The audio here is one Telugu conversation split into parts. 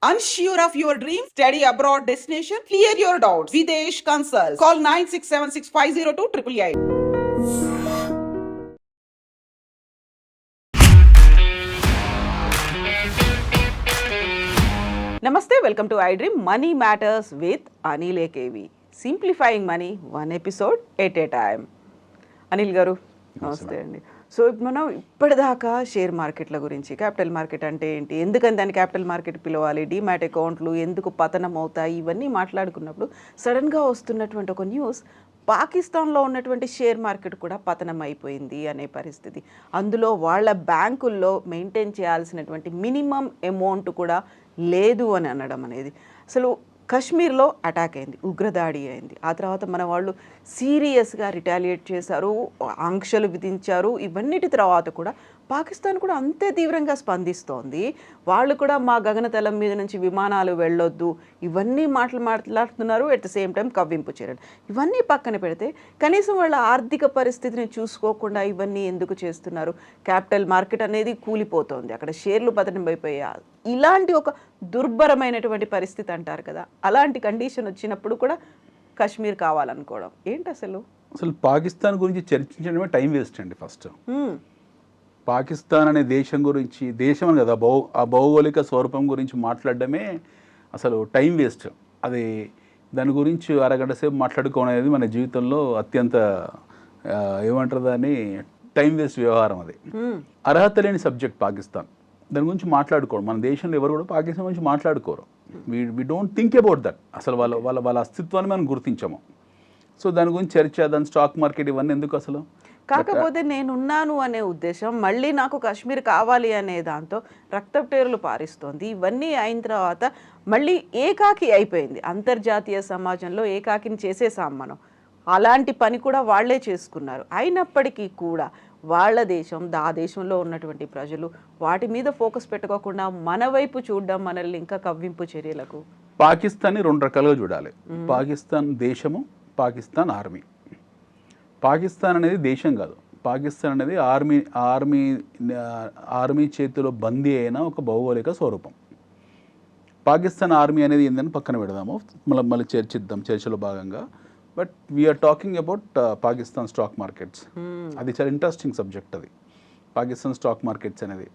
Unsure of your dream? Study abroad destination? Clear your doubts. Videsh Consult. Call 9676502888. Namaste, welcome to iDream Money Matters with Anil AKV. Simplifying money, one episode at a time. Anil గారు నమస్తే అండి. సో మనం ఇప్పటిదాకా షేర్ మార్కెట్ల గురించి, క్యాపిటల్ మార్కెట్ అంటే ఏంటి, ఎందుకని దాన్ని క్యాపిటల్ మార్కెట్ పిలవాలి, డీమ్యాట్ అకౌంట్లు ఎందుకు పతనం అవుతాయి, ఇవన్నీ మాట్లాడుకున్నప్పుడు సడన్గా వస్తున్నటువంటి ఒక న్యూస్, పాకిస్తాన్లో ఉన్నటువంటి షేర్ మార్కెట్ కూడా పతనం అయిపోయింది అనే పరిస్థితి. అందులో వాళ్ళ బ్యాంకుల్లో మెయింటైన్ చేయాల్సినటువంటి మినిమం అమౌంట్ కూడా లేదు అని అనడం అనేది. అసలు కశ్మీర్లో అటాక్ అయింది, ఉగ్రదాడి అయింది. ఆ తర్వాత మన వాళ్ళు సీరియస్గా రిటాలియేట్ చేశారు, ఆంక్షలు విధించారు. ఇవన్నిటి తర్వాత కూడా పాకిస్తాన్ కూడా అంతే తీవ్రంగా స్పందిస్తోంది. వాళ్ళు కూడా మా గగనతలం మీద నుంచి విమానాలు వెళ్ళొద్దు, ఇవన్నీ మాట్లాడుతున్నారు. ఎట్ ద సేమ్ టైం కవ్వింపు చర్యలు. ఇవన్నీ పక్కన పెడితే కనీసం వాళ్ళ ఆర్థిక పరిస్థితిని చూసుకోకుండా ఇవన్నీ ఎందుకు చేస్తున్నారు? క్యాపిటల్ మార్కెట్ అనేది కూలిపోతోంది, అక్కడ షేర్లు పతనం అయిపోయాయి. ఇలాంటి ఒక దుర్భరమైనటువంటి పరిస్థితి అంటారు కదా, అలాంటి కండిషన్ వచ్చినప్పుడు కూడా కశ్మీర్ కావాలనుకోవడం ఏంటి? అసలు పాకిస్తాన్ గురించి చర్చించడమే టైం వేస్ట్ అండి. ఫస్ట్ పాకిస్తాన్ అనే దేశం గురించి, దేశం అని కదా, ఆ భౌగోళిక స్వరూపం గురించి మాట్లాడడమే అసలు టైం వేస్ట్. అది దాని గురించి అరగంట సేపు మాట్లాడుకోవడం అనేది మన జీవితంలో అత్యంత ఏమంటారు దాన్ని, టైం వేస్ట్ వ్యవహారం. అది అర్హత లేని సబ్జెక్ట్ పాకిస్తాన్. దాని గురించి మాట్లాడుకోవడం, మన దేశంలో ఎవరు కూడా పాకిస్తాన్ గురించి మాట్లాడుకోరు. We don't think about that. అసలు వాళ్ళ అస్తిత్వాన్ని మనం గుర్తించము. సో దాని గురించి చర్చ, దాని స్టాక్ మార్కెట్ ఇవన్నీ ఎందుకు అసలు? కాకపోతే నేనున్నాను అనే ఉద్దేశం, మళ్ళీ నాకు కాశ్మీర్ కావాలి అనే దాంతో రక్తటేరులు పారిస్తోంది. ఇవన్నీ అయిన తర్వాత మళ్ళీ ఏకాకి అయిపోయింది. అంతర్జాతీయ సమాజంలో ఏకాకిని చేసేసాం మనం. అలాంటి పని కూడా వాళ్లే చేసుకున్నారు. అయినప్పటికీ కూడా వాళ్ళ దేశం, ఆ దేశంలో ఉన్నటువంటి ప్రజలు వాటి మీద ఫోకస్ పెట్టుకోకుండా మన వైపు చూడడం మనల్ని ఇంకా కవ్వింపు చర్యలకు. పాకిస్తాన్ని రెండు రకాలుగా చూడాలి. పాకిస్తాన్ దేశము, పాకిస్తాన్ ఆర్మీ. పాకిస్తాన్ అనేది దేశం కాదు, పాకిస్తాన్ అనేది ఆర్మీ చేతిలో బందీ అయిన ఒక భౌగోళిక స్వరూపం. పాకిస్తాన్ ఆర్మీ అనేది ఏందని పక్కన పెడదాము, మళ్ళీ చర్చిద్దాం చర్చలో భాగంగా. But we are talking about Pakistan stock markets. అది చాలా ఇంట్రెస్టింగ్ సబ్జెక్ట్. అది పాకిస్తాన్ స్టాక్ మార్కెట్స్ అనేది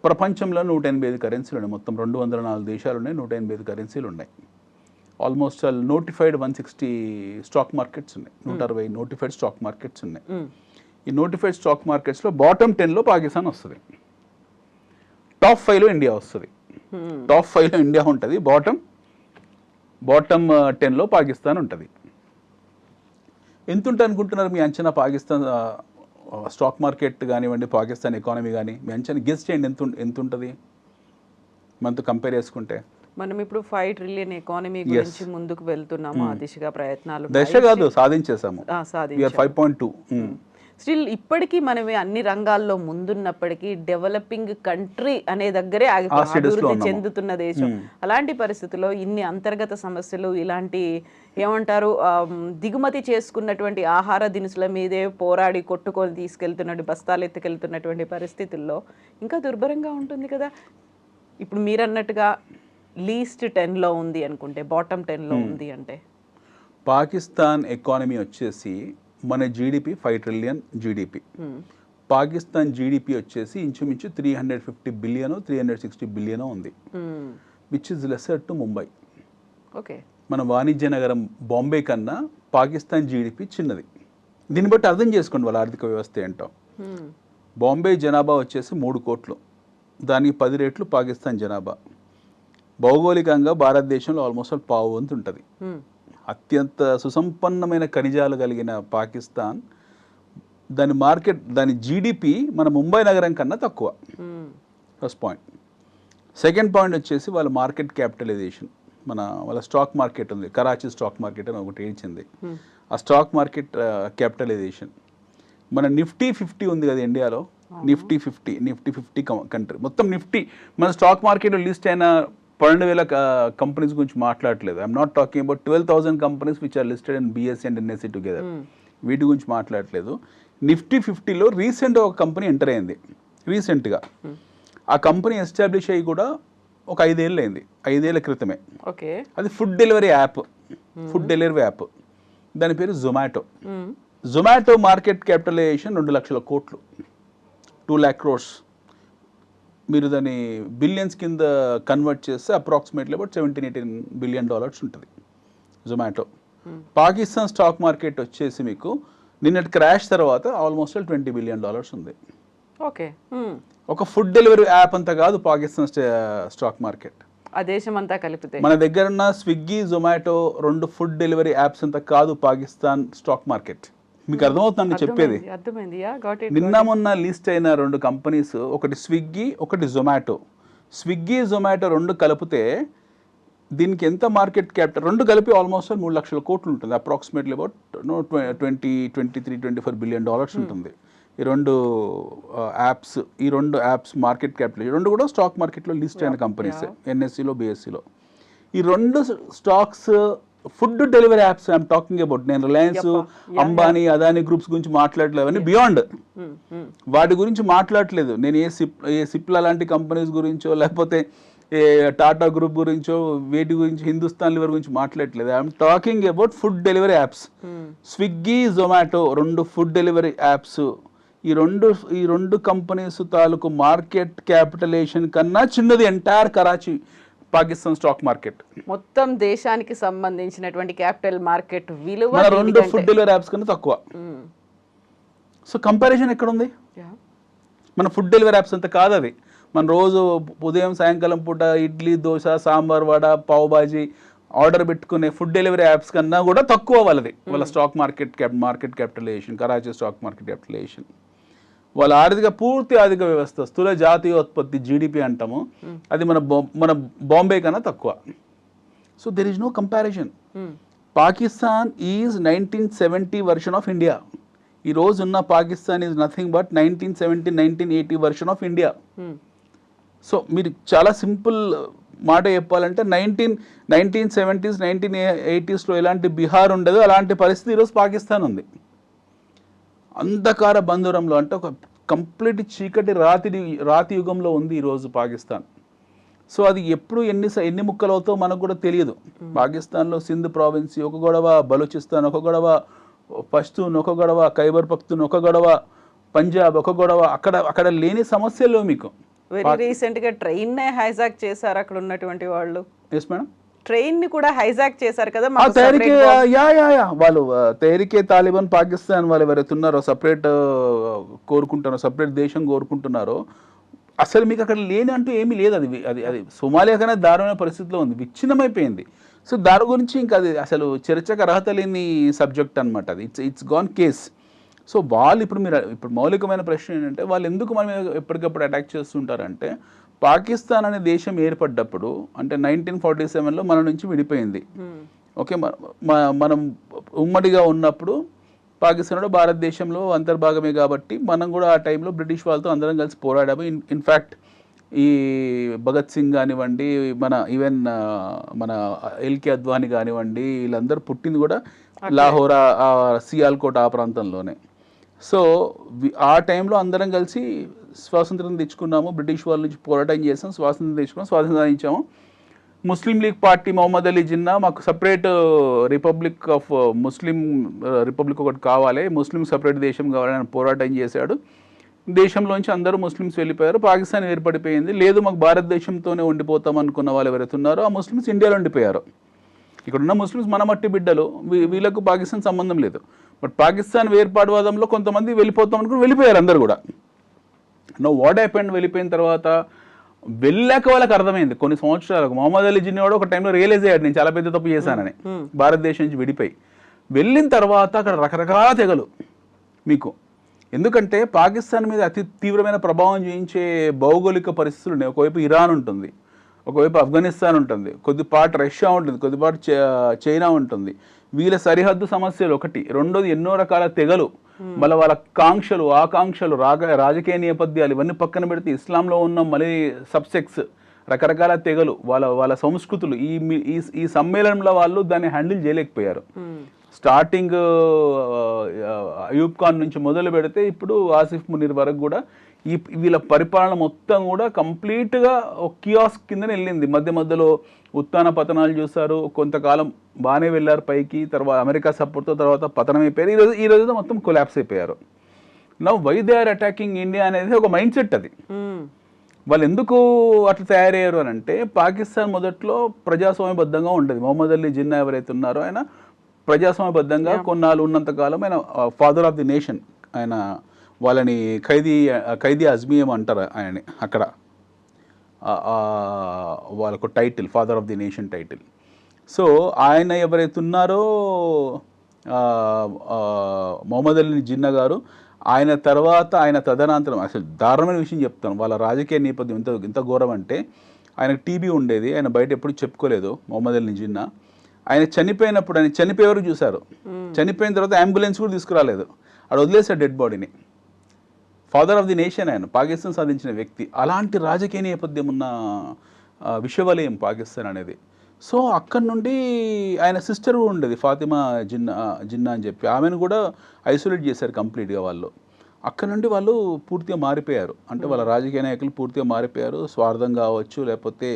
ప్రపంచంలో 185 కరెన్సీలు ఉన్నాయి. మొత్తం 204 దేశాలు ఉన్నాయి, 185 కరెన్సీలు ఉన్నాయి. ఆల్మోస్ట్ నోటిఫైడ్ 160 స్టాక్ మార్కెట్స్ ఉన్నాయి, 160 నోటిఫైడ్ స్టాక్ మార్కెట్స్ ఉన్నాయి. ఈ నోటిఫైడ్ స్టాక్ మార్కెట్స్లో బాటమ్ 10లో పాకిస్తాన్ వస్తుంది, టాప్ 5లో ఇండియా వస్తుంది. టాప్ 5లో ఇండియా ఉంటుంది, బాటమ్ 10లో పాకిస్తాన్ ఉంటుంది. ఎంత ఉంటుంది అనుకుంటున్నారు మీ అంచనా? పాకిస్తాన్ స్టాక్ మార్కెట్ కానివ్వండి, పాకిస్తాన్ ఎకానమీ కానీ, మీ అంచనా గెస్ చేయండి, ఎంత ఉంటుంది మనతో కంపేర్ చేసుకుంటే? మనం ఇప్పుడు 5 ట్రిలియన్ ఎకానమీ గురించి ముందుకు వెళ్తున్నాము, ఆ దిశగా ప్రయత్నాలు కాదు సాధించేసాము. 5.2. స్టిల్ ఇప్పటికీ మనమే అన్ని రంగాల్లో ముందున్నప్పటికీ డెవలపింగ్ కంట్రీ అనే దగ్గరే అభివృద్ధి చెందుతున్న దేశం. అలాంటి పరిస్థితుల్లో ఇన్ని అంతర్గత సమస్యలు, ఇలాంటి ఏమంటారు దిగుమతి చేసుకున్నటువంటి ఆహార దినుసుల మీదే పోరాడి కొట్టుకొని తీసుకెళ్తున్నట్టు, బస్తాలు ఎత్తుకెళ్తున్నటువంటి పరిస్థితుల్లో ఇంకా దుర్భరంగా ఉంటుంది కదా. ఇప్పుడు మీరన్నట్టుగా లీస్ట్ 10లో ఉంది అనుకుంటే, బాటమ్ 10లో ఉంది అంటే, పాకిస్తాన్ ఎకానమీ వచ్చేసి మన GDP 5 trillion GDP. Pakistan GDP వచ్చేసి ఇంచుమించు 350 బిలియన్ 360 బిలియన్ ఉంది, which is lesser to Mumbai. Okay, మన వాణిజ్య నగరం బాంబే కన్నా పాకిస్తాన్ జీడిపి చిన్నది. దీన్ని బట్టి అర్థం చేసుకోండి వాళ్ళ ఆర్థిక వ్యవస్థ ఏంటో. బాంబే జనాభా వచ్చేసి 3 కోట్లు, దానికి 10 రెట్లు పాకిస్తాన్ జనాభా. భౌగోళికంగా భారతదేశంలో ఆల్మోస్ట్ పావు వంతు ఉంటుంది. అత్యంత సుసంపన్నమైన ఖనిజాలు కలిగిన పాకిస్తాన్, దాని జీడిపి మన ముంబై నగరం కన్నా తక్కువ. First point. సెకండ్ పాయింట్ వచ్చేసి వాళ్ళ మార్కెట్ క్యాపిటలైజేషన్. వాళ్ళ స్టాక్ మార్కెట్ ఉంది, కరాచీ స్టాక్ మార్కెట్ అని ఒకటి ఇచ్చింది. ఆ స్టాక్ మార్కెట్ క్యాపిటలైజేషన్, మన నిఫ్టీ 50 ఉంది కదా ఇండియాలో, నిఫ్టీ 50 కంట్రీ మొత్తం. నిఫ్టీ మన స్టాక్ మార్కెట్లో లిస్ట్ అయిన 12,000 కంపెనీస్ గురించి మాట్లాడలేదు. I'm not talking about 12,000 companies which are listed in BSE and NSE together. వీటి గురించి మాట్లాడలేదు. నిఫ్టీ 50లో రీసెంట్గా ఒక కంపెనీ ఎంటర్ అయింది. రీసెంట్గా ఆ కంపెనీ ఎస్టాబ్లిష్ అయ్యి కూడా ఒక 5 ఏళ్ళు అయింది, 5 ఏళ్ల క్రితమే. ఓకే. అది ఫుడ్ డెలివరీ యాప్, దాని పేరు జొమాటో. జొమాటో మార్కెట్ క్యాపిటలైజేషన్ 2 లక్షల కోట్లు, 2 lakh crores. మీరు దాన్ని బిలియన్స్ కింద కన్వర్ట్ చేస్తే అప్రాక్సిమేట్లీ అబౌట్ $17-18 billion ఉంటుంది జొమాటో. పాకిస్తాన్ స్టాక్ మార్కెట్ వచ్చేసి మీకు నిన్నటి క్రాష్ తర్వాత ఆల్మోస్ట్ $20 billion ఉంది. ఓకే. ఒక ఫుడ్ డెలివరీ యాప్ అంతా కాదు పాకిస్తాన్ స్టాక్ మార్కెట్. ఆ దేశం అంతా కలిపితే మన దగ్గర ఉన్న Swiggy, Zomato 2 food delivery apps అంతా కాదు పాకిస్తాన్ స్టాక్ మార్కెట్. మీకు అర్థమవుతుందండి చెప్పేది? అర్థమైంది. నిన్న మొన్న లిస్ట్ అయిన 2 కంపెనీస్, ఒకటి స్విగ్గీ, ఒకటి జొమాటో. స్విగ్గీ, జొమాటో 2 కలిపితే దీనికి ఎంత మార్కెట్ క్యాపిటల్, 2 కలిపి ఆల్మోస్ట్ 3 లక్షల కోట్లు ఉంటుంది. అప్రాక్సిమేట్లీ అబౌట్ 23-24 billion ఉంటుంది. ఈ 2 యాప్స్ మార్కెట్ క్యాపిటల్, ఈ 2 కూడా స్టాక్ మార్కెట్లో లిస్ట్ అయిన కంపెనీస్, ఎన్ఎస్సిలో, బిఎస్సిలో. ఈ 2 stocks food delivery apps I'm talking about. నేను రిలయన్స్, అంబానీ, అదానీ గ్రూప్స్ గురించి మాట్లాడలేదు, అవన్నీ బియాండ్. వాటి గురించి మాట్లాడలేదు నేను. ఏ సిప్లా లాంటి కంపెనీస్ గురించో, లేకపోతే ఏ టాటా గ్రూప్ గురించో, వేటి గురించి, హిందుస్థాన్ లివర్ గురించి మాట్లాడలేదు. I'm talking about food delivery apps. Swiggy, Zomato 2 food delivery apps. ఈ రెండు కంపెనీస్ తాలూకు మార్కెట్ క్యాపిటలైజేషన్ కన్నా చిన్నది entire Karachi Pakistan stock market. మొత్తం దేశానికి సంబంధించినటువంటి క్యాపిటల్ మార్కెట్ విలువ 2 ఫుడ్ డెలివరీ యాప్స్ కన్నా తక్కువ. సో కంపారిజన్ ఎక్కడ ఉంది? మన ఫుడ్ డెలివరీ యాప్స్ అంత కాదు అది. మన రోజు ఉదయం సాయంకాలం పూట ఇడ్లీ, దోశ, సాంబార్, వడ, పావ్ బాజీ ఆర్డర్ పెట్టుకునే ఫుడ్ డెలివరీ యాప్స్ కన్నా కూడా తక్కువ వాళ్ళది. వాళ్ళ stock market capitalisation, Karachi stock market capitalisation. వాళ్ళ పూర్తి ఆర్థిక వ్యవస్థ, స్థూల జాతీయోత్పత్తి, జీడిపి అంటాము, అది మన బాంబే కన్నా తక్కువ. So there is no comparison. Pakistan is 1970 version of India. ఈ రోజు ఉన్న Pakistan is nothing but 1970-1980 version of India. So మీరు చాలా సింపుల్ మాట చెప్పాలంటే 1970s 1980sలో ఎలాంటి బీహార్ ఉండదో అలాంటి పరిస్థితి ఈరోజు పాకిస్తాన్ ఉంది. అంధకార బంధురంలో, అంటే ఒక కంప్లీట్ చీకటి రాతి యుగంలో ఉంది ఈరోజు పాకిస్తాన్. సో అది ఎప్పుడు ఎన్ని ముక్కలు అవుతాయో మనకు కూడా తెలియదు. పాకిస్తాన్లో సింధ్ ప్రావిన్స్ ఒక గొడవ, బలూచిస్తాన్ ఒక గొడవ, పష్తూన్ ఒక గొడవ, ఖైబర్ పఖ్తూన్ ఒక గొడవ, పంజాబ్ ఒక గొడవ. అక్కడ లేని సమస్యలు మీకు. వెరీ రీసెంట్ గా ట్రైన్ నే హైజాక్ చేశారు అక్కడ ఉన్నటువంటి వాళ్ళు. ఎస్ మేడం, ట్రైన్ ని కూడా హైజాక్ చేశారు కదా. వాళ్ళు తెహ్రీకే తాలిబాన్ పాకిస్తాన్ వాళ్ళు ఎవరైతే ఉన్నారో, సపరేట్ కోరుకుంటున్నారో, సపరేట్ దేశం కోరుకుంటున్నారో, అసలు మీకు అక్కడ లేని అంటూ ఏమీ లేదు. అది సోమాలియా కన్నా దారుణమైన పరిస్థితిలో ఉంది, విచ్ఛిన్నమైపోయింది. సో దాని గురించి ఇంకా అది అసలు చర్చకు అర్హత లేని సబ్జెక్ట్ అనమాట. అది ఇట్స్ గాన్ కేస్. సో వాళ్ళు ఇప్పుడు మౌలికమైన ప్రశ్న ఏంటంటే, వాళ్ళు ఎందుకు మన మీద ఎప్పటికప్పుడు అటాక్ చేస్తుంటారంటే, పాకిస్తాన్ అనే దేశం ఏర్పడ్డప్పుడు, అంటే 1947లో మన నుంచి విడిపోయింది. ఓకే, మనం ఉమ్మడిగా ఉన్నప్పుడు పాకిస్తాన్ కూడా భారతదేశంలో అంతర్భాగమే కాబట్టి మనం కూడా ఆ టైంలో బ్రిటిష్ వాళ్ళతో అందరం కలిసి పోరాడాము. ఇన్ఫ్యాక్ట్ ఈ భగత్ సింగ్ కానివ్వండి, ఈవెన్ మన ఎల్కే అద్వానీ కానివ్వండి, వీళ్ళందరూ పుట్టింది కూడా లాహోర్, సియాల్కోట్ ఆ ప్రాంతంలోనే. సో ఆ టైంలో అందరం కలిసి స్వాతంత్రం తెచ్చుకున్నాము, బ్రిటిష్ వాళ్ళ నుంచి పోరాటం చేసాం, స్వాతంత్రం తెచ్చుకున్నాం, స్వాతంత్రం సాధించాము. ముస్లిం లీగ్ పార్టీ మొహమ్మద్ అలీ జిన్నా మాకు సపరేట్ ముస్లిం రిపబ్లిక్ ఒకటి కావాలి, ముస్లిం సపరేట్ దేశం కావాలని పోరాటం చేశాడు. దేశంలోంచి అందరూ ముస్లిమ్స్ వెళ్ళిపోయారు, పాకిస్తాన్ ఏర్పడిపోయింది. లేదు మాకు భారతదేశంతోనే ఉండిపోతాం అనుకున్న వాళ్ళు ఎవరైతే ఉన్నారో ఆ ముస్లిమ్స్ ఇండియాలో ఉండిపోయారు. ఇక్కడ ఉన్న ముస్లిమ్స్ మన మట్టి బిడ్డలు, వీళ్ళకు పాకిస్తాన్ సంబంధం లేదు. బట్ పాకిస్తాన్ వేర్పాటువాదంలో కొంతమంది వెళ్ళిపోతాం అనుకుని వెళ్ళిపోయారు అందరు కూడా. నో వాట్ హ్యాపెండ్, వెళ్ళిపోయిన తర్వాత వెళ్ళాక వాళ్ళకి అర్థమైంది కొన్ని సంవత్సరాలకు. మొహమ్మద్ అలీ జిన్నా కూడా ఒక టైంలో రియలైజ్ అయ్యాడు నేను చాలా పెద్ద తప్పు చేశానని, భారతదేశం నుంచి విడిపోయి. వెళ్ళిన తర్వాత అక్కడ రకరకాల తెగలు మీకు. ఎందుకంటే పాకిస్తాన్ మీద అతి తీవ్రమైన ప్రభావం చూపించే భౌగోళిక పరిస్థితులు ఉన్నాయి. ఒకవైపు ఇరాన్ ఉంటుంది, ఒకవైపు ఆఫ్ఘనిస్తాన్ ఉంటుంది, కొద్దిపాటు రష్యా ఉంటుంది, కొద్దిపాటు చైనా ఉంటుంది. వీళ్ళ సరిహద్దు సమస్యలు ఒకటి. రెండోది ఎన్నో రకాల తెగలు, మళ్ళీ వాళ్ళ కాంక్షలు, ఆకాంక్షలు, రాజకీయ నేపథ్యాలు ఇవన్నీ పక్కన పెడితే ఇస్లాంలో ఉన్న మళ్ళీ సబ్సెక్స్, రకరకాల తెగలు, వాళ్ళ సంస్కృతులు. ఈ సమ్మేళనంలో వాళ్ళు దాన్ని హ్యాండిల్ చేయలేకపోయారు. స్టార్టింగ్ అయూబ్ ఖాన్ నుంచి మొదలు పెడితే ఇప్పుడు ఆసిఫ్ మునీర్ వరకు కూడా వీళ్ళ పరిపాలన మొత్తం కూడా కంప్లీట్గా ఒక కియాస్ కిందనే వెళ్ళింది. మధ్య మధ్యలో ఉత్థాన పతనాలు చూశారు, కొంతకాలం బాగానే వెళ్ళారు పైకి, తర్వాత అమెరికా సపోర్ట్తో తర్వాత పతనం అయిపోయారు. ఈ రోజు మొత్తం కొలాప్స్ అయిపోయారు. Now why they are attacking India అనేది ఒక మైండ్ సెట్ అది. వాళ్ళు ఎందుకు అట్లా తయారయ్యారు అని అంటే, పాకిస్తాన్ మొదట్లో ప్రజాస్వామ్యబద్ధంగా ఉండేది. మొహమ్మద్ అలీ జిన్నా ఎవరైతే ఉన్నారో ఆయన ప్రజాస్వామ్యబద్ధంగా కొన్నాళ్ళు ఉన్నంతకాలం ఆయన ఫాదర్ ఆఫ్ ది నేషన్, ఆయన వాళ్ళని ఖైదీ అజ్మీయం అంటారు ఆయనని అక్కడ, వాళ్ళకు title father of the nation title. So ఆయన ఎవరైతే ఉన్నారో మొహమ్మద్ అలీ జిన్నా గారు, ఆయన తర్వాత ఆయన తదనంతరం, అసలు దారుణమైన విషయం చెప్తాను, వాళ్ళ రాజకీయ నేపథ్యం ఎంత ఘోరం అంటే, ఆయనకు టీబీ ఉండేది, ఆయన బయట ఎప్పుడు చెప్పుకోలేదు మొహమ్మద్ అలీ జిన్నా. ఆయన చనిపోయినప్పుడు, ఆయన చనిపోయేవారు చూశారు, చనిపోయిన తర్వాత అంబులెన్స్ కూడా తీసుకురాలేదు, అక్కడ వదిలేశారు డెడ్ బాడీని. ఫాదర్ ఆఫ్ ది నేషన్ ఆయన, పాకిస్తాన్ సాధించిన వ్యక్తి. అలాంటి రాజకీయ నేపథ్యం ఉన్న విశ్వవలయం పాకిస్తాన్ అనేది. సో అక్కడ నుండి ఆయన సిస్టర్ కూడా ఉండేది ఫాతిమా జిన్నా అని చెప్పి, ఆమెను కూడా ఐసోలేట్ చేశారు కంప్లీట్గా వాళ్ళు. అక్కడ నుండి వాళ్ళు పూర్తిగా మారిపోయారు, అంటే వాళ్ళ రాజకీయ నాయకులు పూర్తిగా మారిపోయారు. స్వార్థం కావచ్చు, లేకపోతే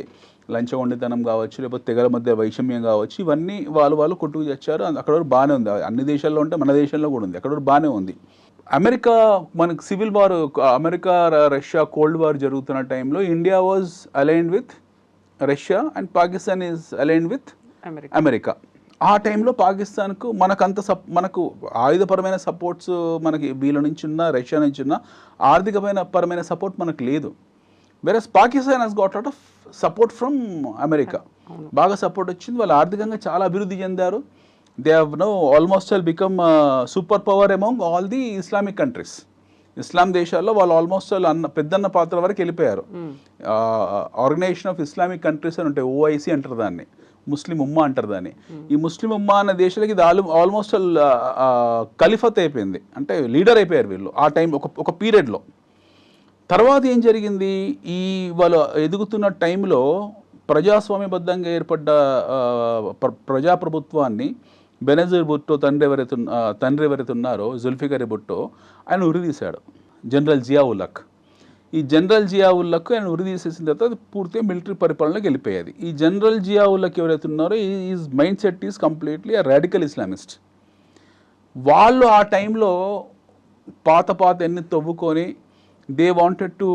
లంచగొండితనం కావచ్చు, లేకపోతే తెగల మధ్య వైషమ్యం కావచ్చు, ఇవన్నీ వాళ్ళు కొట్టుకు తెచ్చారు. అక్కడ వరకు బాగానే ఉంది, అన్ని దేశాల్లో ఉంటే మన దేశంలో కూడా ఉంది, అక్కడ వరకు బాగానే ఉంది. అమెరికా మనకు civil war, America Russia cold war జరుగుతున్న టైంలో India was aligned with Russia and Pakistan is aligned with America. ఆ టైంలో పాకిస్తాన్కు మనకు ఆయుధపరమైన సపోర్ట్స్ మనకి వీళ్ళ నుంచి ఉన్న, రష్యా నుంచి ఉన్న ఆర్థికపరమైన సపోర్ట్ మనకు లేదు. Whereas Pakistan has got lot of support from America, బాగా సపోర్ట్ వచ్చింది. వాళ్ళు ఆర్థికంగా చాలా అభివృద్ధి చెందారు. They have now almost all become super power among all the Islamic countries. ఇస్లాం దేశాల్లో వాళ్ళు ఆల్మోస్ట్ ఆల్ పెద్దన్న పాత్ర వరకు వెళ్ళిపోయారు. ఆర్గనైజేషన్ ఆఫ్ ఇస్లామిక్ కంట్రీస్ అని ఉంటాయి, ఓఐసి అంటారు దాన్ని, ముస్లిం ఉమ్మా అంటారు దాన్ని. ఈ ముస్లిం ఉమ్మా అన్న దేశాలకి ఇది ఆల్మోస్ట్ ఆల్ ఖలీఫత్ అయిపోయింది, అంటే లీడర్ అయిపోయారు వీళ్ళు ఆ టైం ఒక పీరియడ్లో. తర్వాత ఏం జరిగింది, ఈ వాళ్ళు ఎదుగుతున్న టైంలో ప్రజాస్వామ్యబద్ధంగా ఏర్పడ్డ ప్రజాప్రభుత్వాన్ని బెనజీర్ భుట్టో తండ్రి ఎవరైతే ఉన్నారో జుల్ఫికర్ భుట్టో, ఆయన ఉరిదీశాడు జనరల్ జియావుల్-హక్. ఈ జనరల్ జియావుల్-హక్ ఆయన ఉరిదీసేసిన తర్వాత అది పూర్తిగా మిలిటరీ పరిపాలనలోకి వెళ్ళిపోయేది. ఈ జనరల్ జియావుల్-హక్ ఎవరైతే ఉన్నారో is mind set is completely a radical Islamist. వాళ్ళు ఆ టైంలో పాత ఎన్ని తవ్వుకొని they wanted to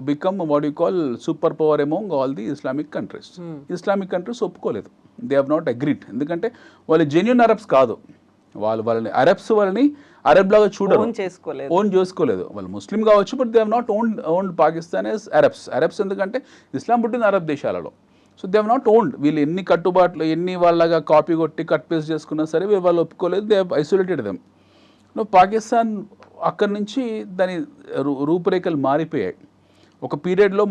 become what you call super power among all the Islamic countries. Islamic countries ఒప్పుకోలేదు, దే హ్యావ్ నాట్ అగ్రీడ్. ఎందుకంటే వాళ్ళు జెన్యూన్ అరబ్స్ కాదు, వాళ్ళని అరబ్స్ వాళ్ళని అరబ్ లాగా చూడరు, ఓన్ చేసుకోలేదు. వాళ్ళు ముస్లిం కావచ్చు, but they have not owned Pakistan as Arabs. ఎందుకంటే ఇస్లాం పుట్టింది అరబ్ దేశాలలో. So they have not owned. వీళ్ళు ఎన్ని కట్టుబాట్లు, ఎన్ని వాళ్ళగా కాపీ కొట్టి కట్ పేస్ట్ చేసుకున్నా సరే వాళ్ళు ఒప్పుకోలేదు, they have isolated them. Pakistan అక్కడి నుంచి దాని రూపురేఖలు మారిపోయాయి. ఒక పీరియడ్లో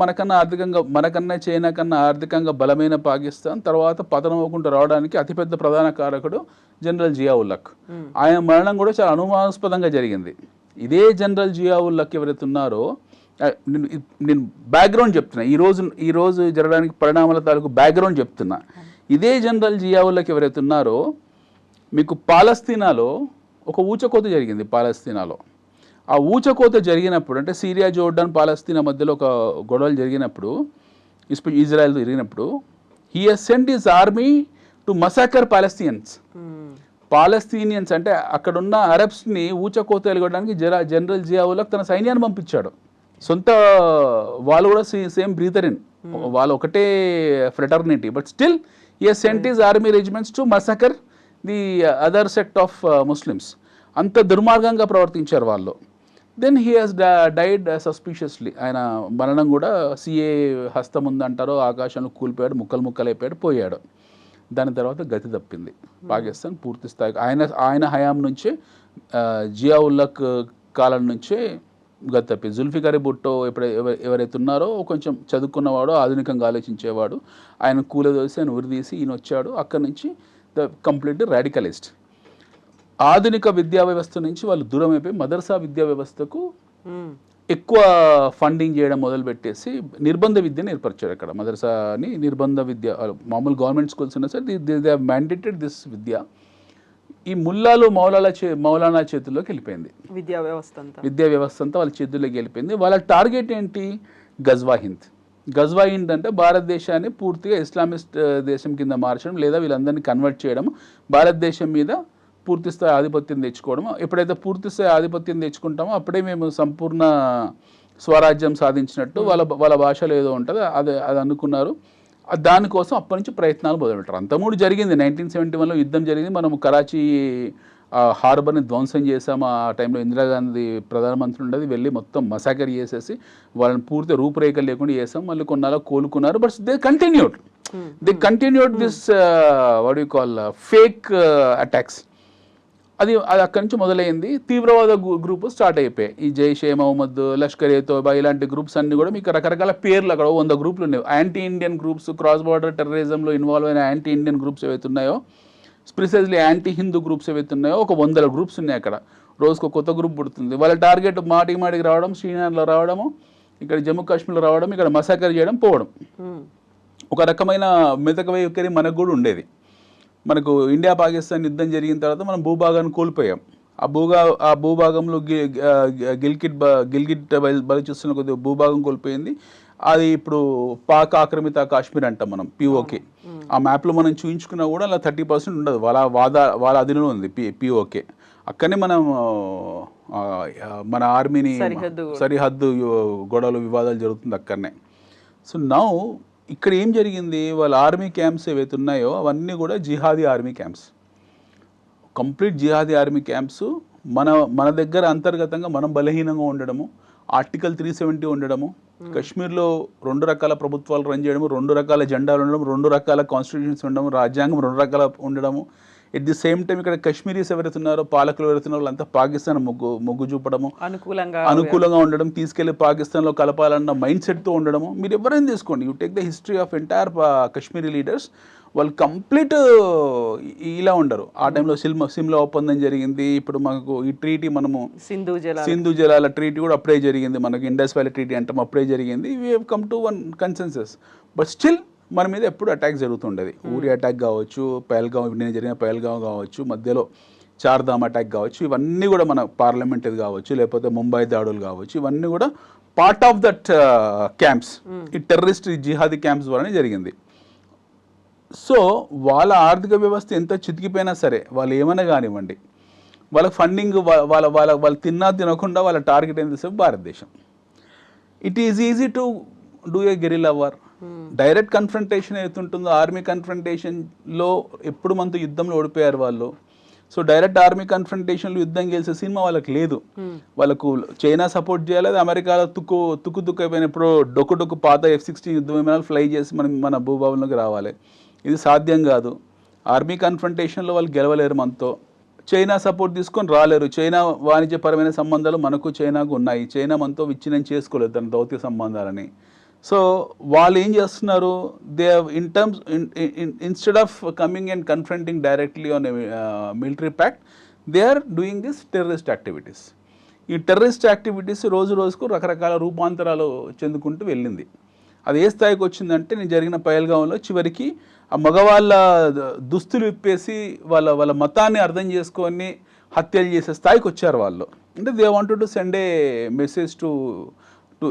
మనకన్నా చైనా కన్నా ఆర్థికంగా బలమైన పాకిస్తాన్ తర్వాత పతనం అవ్వకుండా రావడానికి అతిపెద్ద ప్రధాన కారకుడు జనరల్ జియావుల్-హక్. ఆయన మరణం కూడా చాలా అనుమానాస్పదంగా జరిగింది. ఇదే జనరల్ జియావుల్-హక్ ఎవరైతే ఉన్నారో, నేను బ్యాక్గ్రౌండ్ చెప్తున్నా, ఈరోజు జరగడానికి పరిణామాల తాలూకు బ్యాక్గ్రౌండ్ చెప్తున్నా. ఇదే జనరల్ జియావుల్-హక్ ఎవరైతే ఉన్నారో, మీకు పాలస్తీనాలో ఒక ఊచకోత జరిగింది. పాలస్తీనాలో ఆ ఊచకోత జరిగినప్పుడు, అంటే సిరియా, జోర్డాన్, పాలస్తీనా మధ్యలో ఒక గొడవలు జరిగినప్పుడు, ఇజ్రాయెల్తో జరిగినప్పుడు, he has sent his army to massacre Palestinians అంటే అక్కడున్న అరబ్స్ని ఊచకోత వెలగడానికి జనరల్ జియావుల్-హక్ తన సైన్యాన్ని పంపించాడు. సొంత వాళ్ళు కూడా సేమ్ బ్రీదరిన్, వాళ్ళు ఒకటే fraternity, but still he has sent his army regiments to massacre the other sect of Muslims. అంత దుర్మార్గంగా ప్రవర్తించారు వాళ్ళు. Then he has died suspiciously. ఆయన మరణం కూడా సిఏ హస్తం ఉందంటారో, ఆకాశంలో కూలిపోయాడు, ముక్కలైపోయాడు, పోయాడు. దాని తర్వాత గతి తప్పింది పాకిస్తాన్ పూర్తి స్థాయికి. ఆయన హయాం నుంచే, జియావుల్-హక్ కాలం నుంచే గతి తప్పింది. జుల్ఫికర్ భుట్టో ఎవరైతే ఉన్నారో కొంచెం చదువుకున్నవాడు, ఆధునికంగా ఆలోచించేవాడు, ఆయన కూలదోసి ఆయన ఉరిదీసి ఈయన వచ్చాడు. అక్కడి నుంచి ద కంప్లీట్ రాడికలిస్ట్. ఆధునిక విద్యా వ్యవస్థ నుంచి వాళ్ళు దూరం అయిపోయి మదర్సా విద్యా వ్యవస్థకు ఎక్కువ ఫండింగ్ చేయడం మొదలుపెట్టేసి నిర్బంధ విద్యను ఏర్పరిచారు. అక్కడ మదర్సాని నిర్బంధ విద్య, మామూలు గవర్నమెంట్ స్కూల్స్ ఉన్నా సరే దే హ్యావ్ మ్యాండేటెడ్ దిస్ విద్య. ఈ ముల్లాలు మౌలానా చేతుల్లోకి వెళ్ళిపోయింది. విద్యా వ్యవస్థ అంతా వాళ్ళ చేతుల్లోకి వెళ్ళిపోయింది. వాళ్ళ టార్గెట్ ఏంటి? గజ్వా హింద్ అంటే భారతదేశాన్ని పూర్తిగా ఇస్లామిస్ట్ దేశం కింద మార్చడం, లేదా వీళ్ళందరినీ కన్వర్ట్ చేయడం, భారతదేశం మీద పూర్తిస్థాయి ఆధిపత్యం తెచ్చుకోవడం. ఎప్పుడైతే పూర్తిస్థాయి ఆధిపత్యం తెచ్చుకుంటామో అప్పుడే మేము సంపూర్ణ స్వరాజ్యం సాధించినట్టు వాళ్ళ భాషలో ఏదో ఉంటుంది, అది అనుకున్నారు. దానికోసం అప్పటి నుంచి ప్రయత్నాలు మొదలుపెట్టారు. అంతకుముందు జరిగింది 1971లో యుద్ధం జరిగింది. మనం కరాచీ హార్బర్ని ధ్వంసం చేసాము. ఆ టైంలో ఇందిరాగాంధీ ప్రధానమంత్రి ఉండేది, వెళ్ళి మొత్తం మసాకర్ చేసేసి వాళ్ళని పూర్తి రూపురేఖలు లేకుండా చేసాం. మళ్ళీ కొన్నాళ్ళు కోలుకున్నారు. But they continued this what you call fake attacks. అది అక్కడి నుంచి మొదలైంది. తీవ్రవాద గ్రూప్ స్టార్ట్ అయిపోయాయి. ఈ జైషే మహమ్మద్, లష్కర్ ఏ తోబా ఇలాంటి గ్రూప్స్ అన్ని కూడా మీకు రకరకాల పేర్లు అక్కడ 100 గ్రూపులు ఉన్నాయి. Anti Indian groups, cross border టెర్రరిజంలో ఇన్వాల్వ్ అయిన యాంటీ ఇండియన్ గ్రూప్స్ ఏవైతే ఉన్నాయో, ప్రిసైజ్లీ యాంటీ హిందూ గ్రూప్స్ ఏవైతే ఉన్నాయో, ఒక 100 గ్రూప్స్ ఉన్నాయి అక్కడ. రోజుకు కొత్త గ్రూప్ పుడుతుంది. వాళ్ళ టార్గెట్ మాటికి రావడం, శ్రీనగర్లో రావడము, ఇక్కడ జమ్మూ కాశ్మీర్లో రావడం, ఇక్కడ మసాకర్ చేయడం, పోవడం. ఒక రకమైన మెతక వైఖరి మనకు కూడా ఉండేది. మనకు ఇండియా పాకిస్తాన్ యుద్ధం జరిగిన తర్వాత మనం భూభాగాన్ని కోల్పోయాం. ఆ భూభాగంలో గిల్గిట్ బలూచిస్తాన్ కొద్దిగా భూభాగం కోల్పోయింది. అది ఇప్పుడు పాక్ ఆక్రమిత కాశ్మీర్ అంటాం మనం, పిఓకే. ఆ మ్యాప్లో మనం చూపించుకున్నా కూడా అలా 30% ఉండదు, వాళ్ళ అధీనంలో ఉంది పిఓకే. అక్కడనే మనం మన ఆర్మీని సరిహద్దు గొడవలు వివాదాలు జరుగుతుంది అక్కడనే. సో నౌ ఇక్కడ ఏం జరిగింది, వాళ్ళ ఆర్మీ క్యాంప్స్ ఏవైతే ఉన్నాయో అవన్నీ కూడా jihadi army camps, complete jihadi army camps. మన దగ్గర అంతర్గతంగా మనం బలహీనంగా ఉండడము, ఆర్టికల్ 370 ఉండడము, కశ్మీర్లో 2 రకాల ప్రభుత్వాలు రన్ చేయడము, 2 రకాల జెండాలు ఉండడం, 2 రకాల కాన్స్టిట్యూషన్స్ ఉండడం, రాజ్యాంగం 2 రకాల ఉండడము. ఎట్ ది సేమ్ టైం ఇక్కడ కశ్మీరీస్ ఎవరైతే ఉన్నారో, పాలకులు ఎవరైతే ఉన్నారో వాళ్ళంతా పాకిస్తాన్ మొగ్గు చూపడము, అనుకూలంగా ఉండడం, తీసుకెళ్లి పాకిస్తాన్లో కలపాలన్న మైండ్ సెట్తో ఉండడము. మీరు ఎవరైనా తీసుకోండి, you take the history of entire Kashmiri leaders, వాళ్ళు కంప్లీట్ ఇలా ఉండరు. ఆ టైంలో సిమ్లా ఒప్పందం జరిగింది. ఇప్పుడు మనకు ఈ ట్రీటీ, మనము సింధు జలాల ట్రీటీ కూడా అప్పుడే జరిగింది. మనకు ఇండస్ వ్యాలీ ట్రీటీ అంటాం, అప్పుడే జరిగింది. We have come to one consensus. But still మన మీద ఎప్పుడు అటాక్ జరుగుతుండేది. ఊరి అటాక్ కావచ్చు, పహల్గాం, నేను జరిగిన పహల్గాం కావచ్చు, మధ్యలో చార్ధామ్ అటాక్ కావచ్చు, ఇవన్నీ కూడా మన పార్లమెంట్ ఇది కావచ్చు, లేకపోతే ముంబై దాడులు కావచ్చు, ఇవన్నీ కూడా పార్ట్ ఆఫ్ దట్ క్యాంప్స్, ఈ టెర్రరిస్ట్ జిహాదీ క్యాంప్స్ వలన జరిగింది. సో వాళ్ళ ఆర్థిక వ్యవస్థ ఎంత చితికిపోయినా సరే, వాళ్ళు ఏమైనా కానివ్వండి, వాళ్ళ ఫండింగ్, వాళ్ళు తినకుండా వాళ్ళ టార్గెట్ ఎంతసేపు భారతదేశం. It is easy to do a guerrilla war. Direct confrontation ఏతుంటుందో, ఆర్మీ కన్ఫ్రంటేషన్లో ఎప్పుడు మనతో యుద్ధంలో ఓడిపోయారు వాళ్ళు. సో డైరెక్ట్ ఆర్మీ కన్ఫ్రంటేషన్లో యుద్ధం గెలిచే సినిమా వాళ్ళకి లేదు. వాళ్ళకు చైనా సపోర్ట్ చేయాలి, అమెరికాలో తుక్కు అయిపోయినప్పుడు డొక్కు పాత F-16 యుద్ధ విమానాలు ఫ్లై చేసి మన భూభాగంలోకి రావాలి. ఇది సాధ్యం కాదు. ఆర్మీ కన్ఫ్రంటేషన్లో వాళ్ళు గెలవలేరు మనతో. చైనా సపోర్ట్ తీసుకొని రాలేరు. చైనా వాణిజ్యపరమైన సంబంధాలు మనకు చైనాకు ఉన్నాయి. చైనా మనతో విచ్ఛిన్నం చేసుకోలేదు తన దౌత్య సంబంధాలని. సో వాళ్ళు ఏం చేస్తున్నారు, they instead of coming and confronting directly on military pact, they are doing this terrorist activities. ఈ టెర్రరిస్ట్ యాక్టివిటీస్ రోజుకు రకరకాల రూపాంతరాలు చెందుకుంటూ వెళ్ళింది. అది ఏ స్థాయికి వచ్చిందంటే, నేను జరిగిన పహల్గాంలో చివరికి ఆ మగవాళ్ళ దుస్తులు విప్పేసి వాళ్ళ మతాన్ని అర్థం చేసుకొని హత్యలు చేసే స్థాయికి వచ్చారు వాళ్ళు. అంటే they wanted to send A message to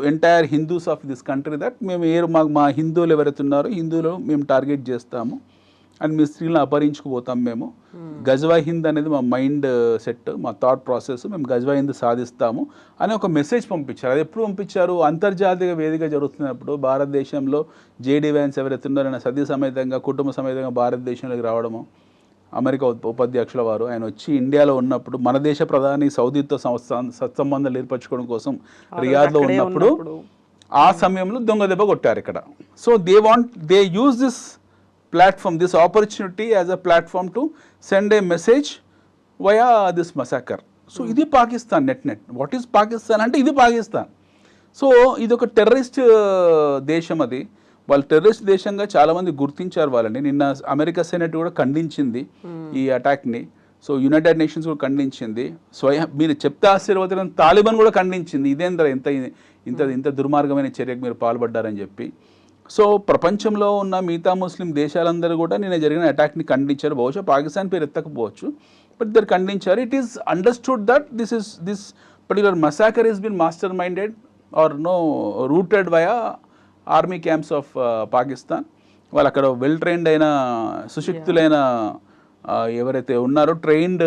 entire Hindus of this country that మేము మా హిందువులు ఎవరైతే ఉన్నారో, హిందువులు మేము టార్గెట్ చేస్తాము అండ్ మీ స్త్రీలను అపహరించుకుపోతాం మేము. గజ్వా హింద్ అనేది మా మైండ్ సెట్, మా థాట్ ప్రాసెస్, మేము గజ్వా హింద్ సాధిస్తాము అని ఒక మెసేజ్ పంపించారు. అది ఎప్పుడు పంపించారు, అంతర్జాతీయ వేదిక జరుగుతున్నప్పుడు. భారతదేశంలో జేడీ వ్యాన్స్ ఎవరైతే ఉన్నారో ఆయన సతీ సమేతంగా, కుటుంబ సమేతంగా భారతదేశంలోకి రావడము, అమెరికా ఉపాధ్యక్షుల వారు ఆయన వచ్చి ఇండియాలో ఉన్నప్పుడు, మన దేశ ప్రధాని సౌదీతో సత్సంబంధాలు ఏర్పరచుకోవడం కోసం రియాద్లో ఉన్నప్పుడు ఆ సమయంలో దొంగ దెబ్బ కొట్టారు ఇక్కడ. So they use this platform, this opportunity as a platform to send a message via this massacre. So ఇది Pakistan net. What is Pakistan అంటే ఇది పాకిస్తాన్. సో ఇది ఒక టెర్రరిస్ట్ దేశం. అది వాళ్ళు టెర్రరిస్ట్ దేశంగా చాలామంది గుర్తించారు వాళ్ళని. నిన్న అమెరికా సెనెట్ కూడా ఖండించింది ఈ అటాక్ని. సో యునైటెడ్ నేషన్స్ కూడా ఖండించింది. స్వయం మీరు చెప్తే ఆశ్చర్యపోతున్న తాలిబాన్ కూడా ఖండించింది. ఇదేంద్ర ఇంత దుర్మార్గమైన చర్యకు మీరు పాల్పడ్డారని చెప్పి. సో ప్రపంచంలో ఉన్న మిగతా ముస్లిం దేశాలందరూ కూడా నిన్న జరిగిన అటాక్ని ఖండించారు. బహుశా పాకిస్తాన్ పేరు ఎత్తకపోవచ్చు, బట్ దర్ ఖండించారు. It is understood that this particular massacre is been masterminded or no routed via army camps of Pakistan. వాళ్ళు అక్కడ వెల్ ట్రైన్డ్ అయిన సుశక్తులైన ఎవరైతే ఉన్నారో ట్రైన్డ్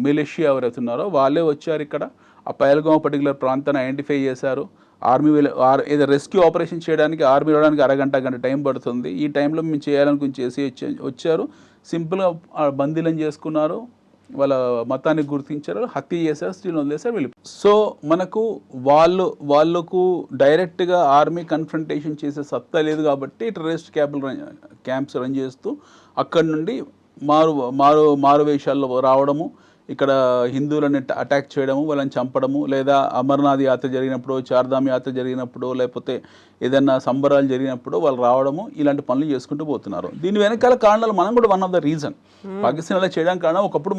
మిలిషియా ఎవరైతే ఉన్నారో వాళ్ళే వచ్చారు ఇక్కడ. ఆ పహల్గాం పర్టికులర్ ప్రాంతాన్ని ఐడెంటిఫై చేశారు. ఆర్మీ ఏదో రెస్క్యూ ఆపరేషన్ చేయడానికి ఆర్మీ రావడానికి గంట టైం పడుతుంది. ఈ టైంలో మేము చేయాలనుకుని చేసి వచ్చారు. సింపుల్గా బందీలను చేసుకున్నారు, వాళ్ళ మతాన్ని గుర్తించారు, హత్య చేశారు, స్త్రీలు వదిలేశారు, వెళ్ళి. సో మనకు వాళ్ళకు డైరెక్ట్గా ఆర్మీ కన్ఫ్రంటేషన్ చేసే సత్తా లేదు కాబట్టి టెర్రరిస్ట్ క్యాంప్స్ రన్ చేస్తూ అక్కడి నుండి మారు వేషాల్లో రావడము, ఇక్కడ హిందువులను అటాక్ చేయడము, వాళ్ళని చంపడము, లేదా అమర్నాథ్ యాత్ర జరిగినప్పుడు, చార్ధామ్ యాత్ర జరిగినప్పుడు, లేకపోతే ఏదైనా సంబరాలు జరిగినప్పుడు వాళ్ళు రావడము, ఇలాంటి పనులు చేసుకుంటూ పోతున్నారు. దీని వెనకాల కారణాలు మనం కూడా one of the reason Pakistan అలా చేయడానికి కారణం ఒకప్పుడు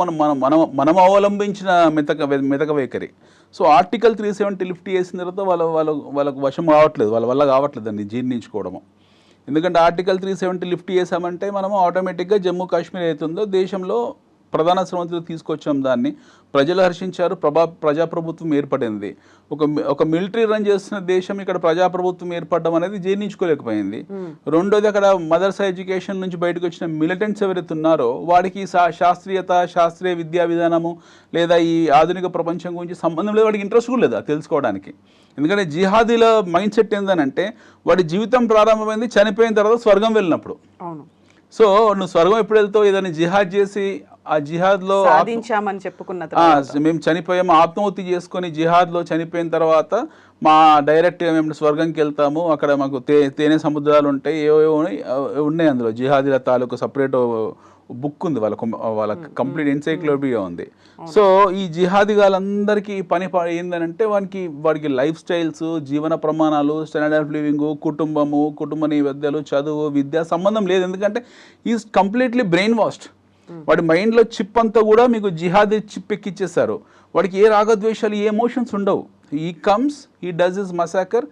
మనం అవలంబించిన మెతక వైఖరి. సో ఆర్టికల్ 370 లిఫ్ట్ చేసిన తర్వాత వాళ్ళకు వశం కావట్లేదు, వాళ్ళ వల్ల కావట్లేదు దాన్ని జీర్ణించుకోవడము. ఎందుకంటే ఆర్టికల్ 370 లిఫ్ట్ చేసామంటే మనము ఆటోమేటిక్గా జమ్మూ కాశ్మీర్ అవుతుందో దేశంలో ప్రధాన శ్రమతో తీసుకొచ్చాం, దాన్ని ప్రజలు హర్షించారు, ప్రజాప్రభుత్వం ఏర్పడింది. ఒక మిలిటరీ రన్ చేస్తున్న దేశం ఇక్కడ ప్రజాప్రభుత్వం ఏర్పడడం అనేది జీర్ణించుకోలేకపోయింది. రెండోది అక్కడ మదర్సా ఎడ్యుకేషన్ నుంచి బయటకు వచ్చిన మిలిటెంట్స్ ఎవరైతే ఉన్నారో వాడికి శాస్త్రీయ విద్యా విధానము లేదా ఈ ఆధునిక ప్రపంచం గురించి సంబంధం లేదు, వాడికి ఇంట్రెస్ట్ కూడా లేదు తెలుసుకోవడానికి. ఎందుకంటే జిహాదీల మైండ్ సెట్ ఏంటంటే వాడి జీవితం ప్రారంభమైంది చనిపోయిన తర్వాత స్వర్గం వెళ్ళినప్పుడు. అవును. సో నువ్వు స్వర్గం ఎప్పుడు వెళ్తావు, ఏదైనా జిహాద్ చేసి ఆ జిహాద్లో సాధించామని చెప్పుకున్న మేము చనిపోయాము, ఆత్మహత్య చేసుకొని జిహాద్లో చనిపోయిన తర్వాత డైరెక్ట్గా మేము స్వర్గంకి వెళ్తాము, అక్కడ మాకు తేనె సముద్రాలు ఉంటాయి, ఏవో ఉన్నాయి అందులో జిహాదీల తాలూకు సపరేట్ బుక్ ఉంది, వాళ్ళ కంప్లీట్ ఎన్సైక్లోపీడియా ఉంది. సో ఈ జిహాదీగాలందరికీ పని ఏంటంటే వాడికి లైఫ్ స్టైల్స్, జీవన ప్రమాణాలు, స్టాండర్డ్ ఆఫ్ లివింగ్, కుటుంబ నేపథ్యాలు, చదువు, విద్య సంబంధం లేదు. ఎందుకంటే ఈజ్ కంప్లీట్లీ బ్రెయిన్ వాష్డ్. వాడి మైండ్లో చిప్ అంతా కూడా మీకు జిహాదీ చిప్ ఎక్కిచ్చేస్తారు. వాడికి ఏ రాగద్వేషాలు, ఏ ఎమోషన్స్ ఉండవు. ఈ కమ్స్, ఈ డస్ ఇస్ మసాకర్,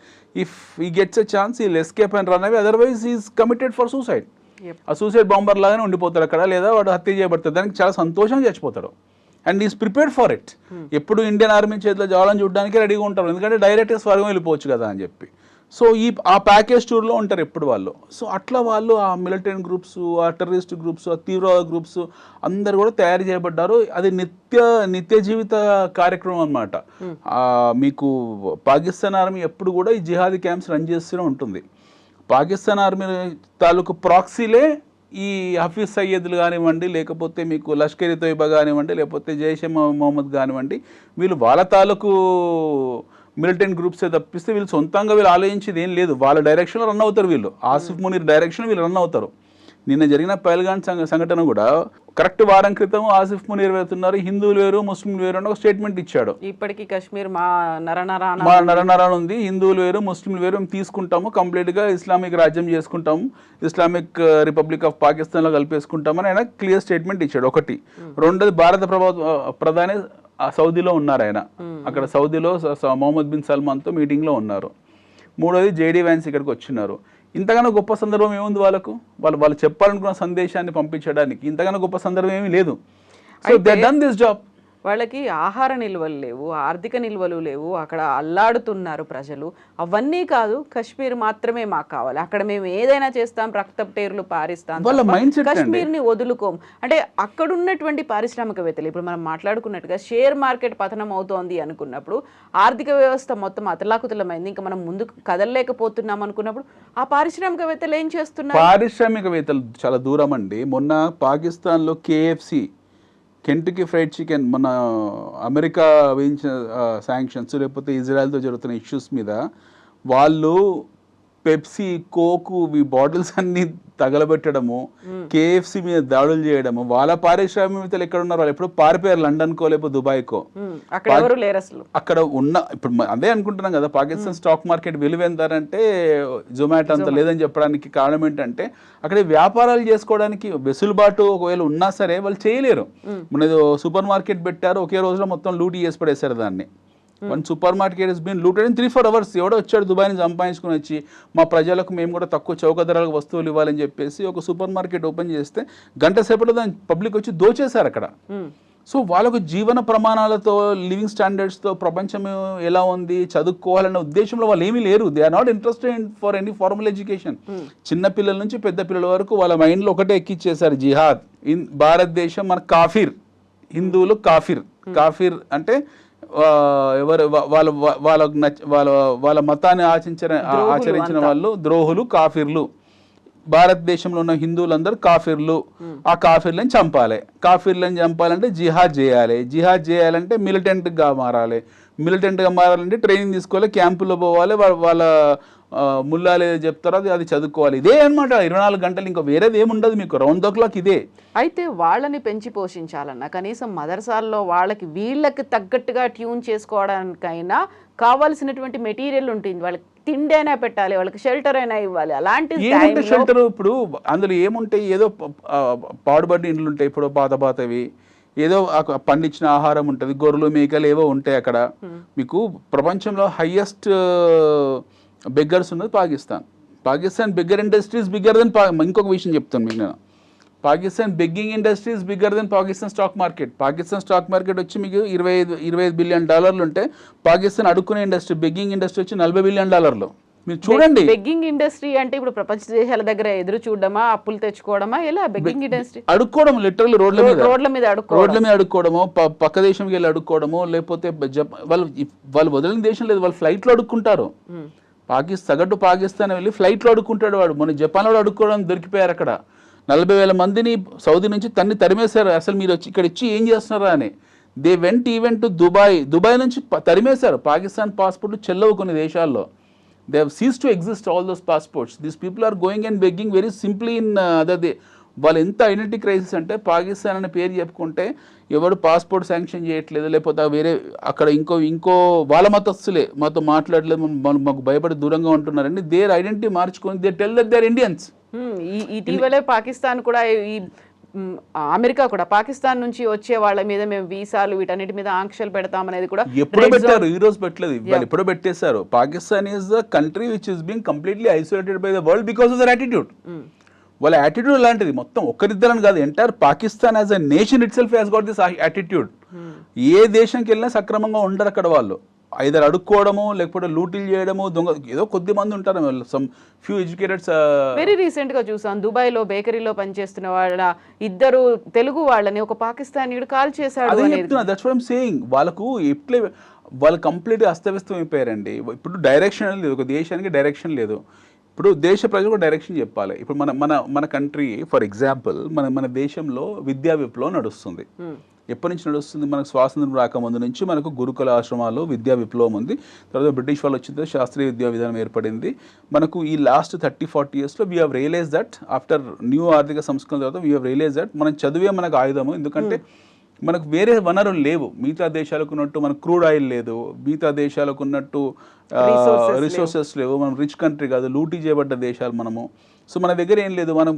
ఇఫ్ ఈ గెట్స్ ఎ ఛాన్స్ ఈ escape and run away, otherwise is committed for suicide. ఆ సూసైడ్ బాంబర్ లాగానే ఉండిపోతాడు అక్కడ, లేదా వాడు హత్య చేయబడతాడు, దానికి చాలా సంతోషంగా చచ్చిపోతాడు. And is prepared for it. ఎప్పుడు ఇండియన్ ఆర్మీ చేతిలో జావాలని చూడడానికి రెడీగా ఉంటారు, ఎందుకంటే డైరెక్ట్గా స్వర్గం వెళ్ళిపోవచ్చు కదా అని చెప్పి. సో ఆ ప్యాకేజ్ టూర్లో ఉంటారు ఎప్పుడు వాళ్ళు. సో అట్లా వాళ్ళు ఆ మిలిటెంట్ గ్రూప్స్, ఆ టెర్రరిస్ట్ గ్రూప్స్, ఆ తీవ్రవాద గ్రూప్స్ అందరు కూడా తయారు చేయబడ్డారు. అది నిత్య జీవిత కార్యక్రమం అనమాట. మీకు పాకిస్తాన్ ఆర్మీ ఎప్పుడు కూడా ఈ జిహాదీ క్యాంప్స్ రన్ చేస్తూనే ఉంటుంది. పాకిస్తాన్ ఆర్మీ తాలూకు ప్రాక్సీలే ఈ హఫీజ్ సయ్యద్లు కానివ్వండి, లేకపోతే మీకు లష్కర్-ఇ తోయిబా కానివ్వండి, లేకపోతే జైషే మొహమ్మద్ కానివ్వండి, వీళ్ళు వాళ్ళ తాలూకు మిలిటెంట్ గ్రూప్సే తప్పిస్తే వీళ్ళు సొంతంగా వీళ్ళు ఆలోచించేది ఏం లేదు. వాళ్ళ డైరెక్షన్లో రన్ అవుతారు వీళ్ళు. ఆసిఫ్ మునీర్ డైరెక్షన్ వీళ్ళు రన్ అవుతారు. నిన్న జరిగిన పహల్గాం సంఘటన కూడా కరెక్ట్ వారం క్రితం ఆసిఫ్ మునీర్ వెళ్తున్నారు, హిందువులు వేరు ముస్లింలు వేరు అని ఒక స్టేట్మెంట్ ఇచ్చాడు. ఇప్పటికీ కాశ్మీర్ మా నరనరాన ఉంది, హిందువులు వేరు ముస్లింలు వేరు, మేము తీసుకుంటాము, కంప్లీట్గా ఇస్లామిక్ రాజ్యం చేసుకుంటాము, ఇస్లామిక్ రిపబ్లిక్ ఆఫ్ పాకిస్తాన్లో కలిపేసుకుంటామని ఆయన క్లియర్ స్టేట్మెంట్ ఇచ్చాడు. ఒకటి. రెండోది భారత ప్రధాని సౌదీలో ఉన్నారు ఆయన, అక్కడ సౌదీలో మొహమ్మద్ బిన్ సల్మాన్తో మీటింగ్లో ఉన్నారు. మూడోది జేడీ వ్యాన్స్ ఇక్కడికి వచ్చినారు. ఇంతగానో గొప్ప సందర్భం ఏముంది వాళ్ళకు, వాళ్ళు చెప్పాలనుకున్న సందేశాన్ని పంపించడానికి ఇంతగానో గొప్ప సందర్భం ఏమీ లేదు. So they done this job. వాళ్ళకి ఆహార నిల్వలు లేవు, ఆర్థిక నిల్వలు లేవు, అక్కడ అల్లాడుతున్నారు ప్రజలు. అవన్నీ కాదు, కాశ్మీర్ మాత్రమే మాకు కావాలి, అక్కడ మేము ఏదైనా చేస్తాం, రక్తపు పారిస్తాం, కాశ్మీర్ని వదులుకోం. అంటే అక్కడ ఉన్నటువంటి పారిశ్రామికవేత్తలు, ఇప్పుడు మనం మాట్లాడుకున్నట్టుగా షేర్ మార్కెట్ పతనం అవుతోంది అనుకున్నప్పుడు, ఆర్థిక వ్యవస్థ మొత్తం అతలాకుతలమైంది, ఇంకా మనం ముందుకు కదలలేకపోతున్నాం అనుకున్నప్పుడు ఆ పారిశ్రామికవేత్తలు ఏం చేస్తున్నారు? పారిశ్రామికవేత్తలు చాలా దూరం అండి. మొన్న పాకిస్తాన్లో KFC, కెంటుకీ ఫ్రైడ్ చికెన్, మన అమెరికా విధించిన శాంక్షన్స్, లేకపోతే ఇజ్రాయెల్తో జరుగుతున్న ఇష్యూస్ మీద వాళ్ళు పెప్సీ, కోకు ఈ బాటిల్స్ అన్ని తగలబెట్టడము, KFC మీద దాడులు చేయడము, వాళ్ళ పారిశ్రామికవేత్తలు ఎక్కడ ఉన్నారు? వాళ్ళు ఎప్పుడు పారిపోయారు, లండన్కో లేకపోతే దుబాయ్కో. అక్కడ ఉన్న ఇప్పుడు అదే అనుకుంటున్నాం కదా, పాకిస్తాన్ స్టాక్ మార్కెట్ విలువ ఎంతారంటే జొమాటో అంత లేదని చెప్పడానికి కారణం ఏంటంటే అక్కడ వ్యాపారాలు చేసుకోవడానికి వెసులుబాటు ఒకవేళ ఉన్నా సరే వాళ్ళు చేయలేరు. మన సూపర్ మార్కెట్ పెట్టారు, ఒకే రోజులో మొత్తం లూటీ చేసి పడేశారు దాన్ని. One super market has been looted in 3-4 hours. ఎవడో వచ్చాడు దుబాయ్ని సంపాదించుకుని వచ్చి మా ప్రజలకు మేము కూడా తక్కువ చౌక ధరలకు వస్తువులు ఇవ్వాలని చెప్పేసి ఒక సూపర్ మార్కెట్ ఓపెన్ చేస్తే గంట సేపట్లో దాని పబ్లిక్ వచ్చి దోచేశారు అక్కడ. సో వాళ్ళకు జీవన ప్రమాణాలతో లివింగ్ స్టాండర్డ్స్తో ప్రపంచం ఎలా ఉంది చదువుకోవాలనే ఉద్దేశంలో వాళ్ళు ఏమీ లేరు. They are not interested for any formal education. చిన్న పిల్లల నుంచి పెద్ద పిల్లల వరకు వాళ్ళ మైండ్లో ఒకటే ఎక్కిచ్చేసారు, జిహాద్. భారతదేశం మన కాఫిర్, హిందువులు కాఫిర్. కాఫిర్ అంటే ఎవరు వాళ్ళ వాళ్ళకు వాళ్ళ మతాన్ని ఆచరించిన వాళ్ళు ద్రోహులు, కాఫిర్లు. భారతదేశంలో ఉన్న హిందువులందరూ కాఫిర్లు. ఆ కాఫిర్లను చంపాలి. కాఫిర్లను చంపాలంటే జిహాద్ చేయాలి. జిహాద్ చేయాలంటే మిలిటెంట్గా మారాలి. మిలిటెంట్గా మారాలంటే ట్రైనింగ్ తీసుకోవాలి, క్యాంపుల్లో పోవాలి, వాళ్ళ ముల్లాలు ఏదో చెప్తారో అది చదువుకోవాలి. ఇదే అనమాట 24 గంటలు. ఇంకా వేరేది ఏముండదు మీకు, రౌండ్ ద క్లాక్ ఇదే. అయితే వాళ్ళని పెంచి పోషించాలన్నా కనీసం మదర్సాల్లో వాళ్ళకి వీళ్ళకి తగ్గట్టుగా ట్యూన్ చేసుకోవడానికైనా కావాల్సినటువంటి మెటీరియల్ ఉంటుంది. వాళ్ళకి తిండి అయినా పెట్టాలి, వాళ్ళకి షెల్టర్ అయినా ఇవ్వాలి. అలాంటి షెల్టర్ ఇప్పుడు అందులో ఏముంటాయి, ఏదో పాడుబడి ఇండ్లు ఉంటాయి, ఇప్పుడు పాతవి, ఏదో పండించిన ఆహారం ఉంటుంది, గొర్రెలు మేకలు ఏవో ఉంటాయి అక్కడ. మీకు ప్రపంచంలో హైయెస్ట్ బెగ్గర్స్ ఉన్నది Pakistan beggar industries bigger than ఇంకొక విషయం చెప్తాను మీకు నేను. Pakistan begging industries bigger than Pakistan stock market. Pakistan stock market వచ్చి మీకు 25 బిలియన్ డాలర్లు ఉంటే పాకిస్తాన్ అడుక్కునే ఇండస్ట్రీ బెగ్గింగ్ ఇండస్ట్రీ వచ్చి 40 బిలియన్ డాలర్లు. మీరు చూడండి, బెగ్గింగ్ ఇండస్ట్రీ అంటే ఇప్పుడు ప్రపంచ దేశాల దగ్గర ఎదురు చూడడమా, అప్పులు తెచ్చుకోవడమా, ఎలా బెగ్గింగ్ ఇండస్ట్రీ? అడుక్కోవడం, లిటరల్లీ రోడ్ల మీద అడుక్కోవడము, పక్క దేశంకి వెళ్ళి అడుక్కోవడము, లేకపోతే వాళ్ళు వదిలిన దేశం లేదు, వాళ్ళు ఫ్లైట్లో అడుక్కుంటారు. సగటు పాకిస్తాన్ వెళ్ళి ఫ్లైట్లో అడుక్కుంటాడు వాడు. మన జపాన్లో అడుక్కోవడం దొరికిపోయారు అక్కడ. 40,000 మందిని సౌదీ నుంచి తరిమేశారు. అసలు మీరు వచ్చి ఇక్కడ ఇచ్చి ఏం చేస్తున్నారా అని. They went even to Dubai నుంచి తరిమేశారు. పాకిస్తాన్ పాస్పోర్ట్లు చెల్లవు కొన్ని దేశాల్లో. They have cease to exist all those passports. These people are going and begging very simply in other. వాళ్ళు ఎంత ఐడెంటిటీ క్రైసిస్ అంటే పాకిస్తాన్ అనే పేరు చెప్పుకుంటే ఎవరు పాస్పోర్ట్ శాంక్షన్ చేయట్లేదు, లేకపోతే వేరే అక్కడ ఇంకో వాళ్ళ మతస్థులే మాతో మాట్లాడలేదు, మాకు భయపడి దూరంగా ఉంటున్నారండి. దేర్ ఐడెంటిటీ మార్చుకొని they tell that they are Indians. ఇటీవలే పాకిస్తాన్ కూడా అమెరికా కూడా పాకిస్తాన్ నుంచి వచ్చే వాళ్ళ మీద మేము వీసాలు వీటన్నిటి మీద ఆంక్షలు పెడతామనేది కూడా ఎప్పుడో పెట్టారు, ఈ రోజు పెట్టలేదు, వాళ్ళు ఎప్పుడో పెట్టేశారు. Pakistan is the country which is being completely isolated by the world because of their attitude. వాళ్ళ యాటిట్యూడ్ లాంటిది. మొత్తం ఒక్కరిద్దరని కాదు, entire Pakistan as a nation itself has got this attitude. ఏ దేశంకి వెళ్ళినా సక్రమంగా ఉండరు అక్కడ వాళ్ళు. ఐదర్ అడుక్కోవడము, లేకపోతే లూటీలు చేయడము, దొంగ ఏదో కొద్ది మంది ఉంటారు, సమ్ ఫ్యూ ఎడ్యుకేటెడ్స్. వెరీ రీసెంట్ గా చూసాం, దుబాయ్లో బేకరీలో పనిచేస్తున్న వాళ్ళ 2 తెలుగు వాళ్ళని ఒక పాకిస్తానీయుడు కాల్ చేశాడు. అదే చెప్తున్నా, దట్స్ వాట్ ఐమ్ సేయింగ్. వాళ్ళకు ఎట్లే వాళ్ళు కంప్లీట్గా అస్తవ్యస్తం అయిపోయారండి. ఇప్పుడు డైరెక్షన్ లేదు, ఒక దేశానికి డైరెక్షన్ లేదు. ఇప్పుడు దేశ ప్రజలకు డైరెక్షన్ చెప్పాలి. ఇప్పుడు మన కంట్రీ ఫర్ ఎగ్జాంపుల్, మన దేశంలో విద్యా విప్లవం నడుస్తుంది. ఎప్పటి నుంచి నడుస్తుంది? మనకు స్వాతంత్రం రాకముందు నుంచి మనకు గురుకుల ఆశ్రమాల్లో విద్యా విప్లవం ఉంది. తర్వాత బ్రిటిష్ వాళ్ళు వచ్చిన తర్వాత శాస్త్రీయ విద్యా విధానం ఏర్పడింది. మనకు ఈ లాస్ట్ 30-40 ఇయర్స్లో we have realise that after new ఆర్థిక సంస్కరణ తర్వాత వీ హ్యావ్ రియలైజ్ దట్ మనం చదివే మనకు ఆయుధము. ఎందుకంటే మనకు వేరే వనరులు లేవు. మిగతా దేశాలకు ఉన్నట్టు మనకు క్రూడ్ ఆయిల్ లేదు, మిగతా దేశాలకు ఉన్నట్టు రిసోర్సెస్ లేవు. మనం రిచ్ కంట్రీ కాదు, లూటీ చేయబడ్డ దేశాలు మనము. సో మన దగ్గర ఏం లేదు. మనం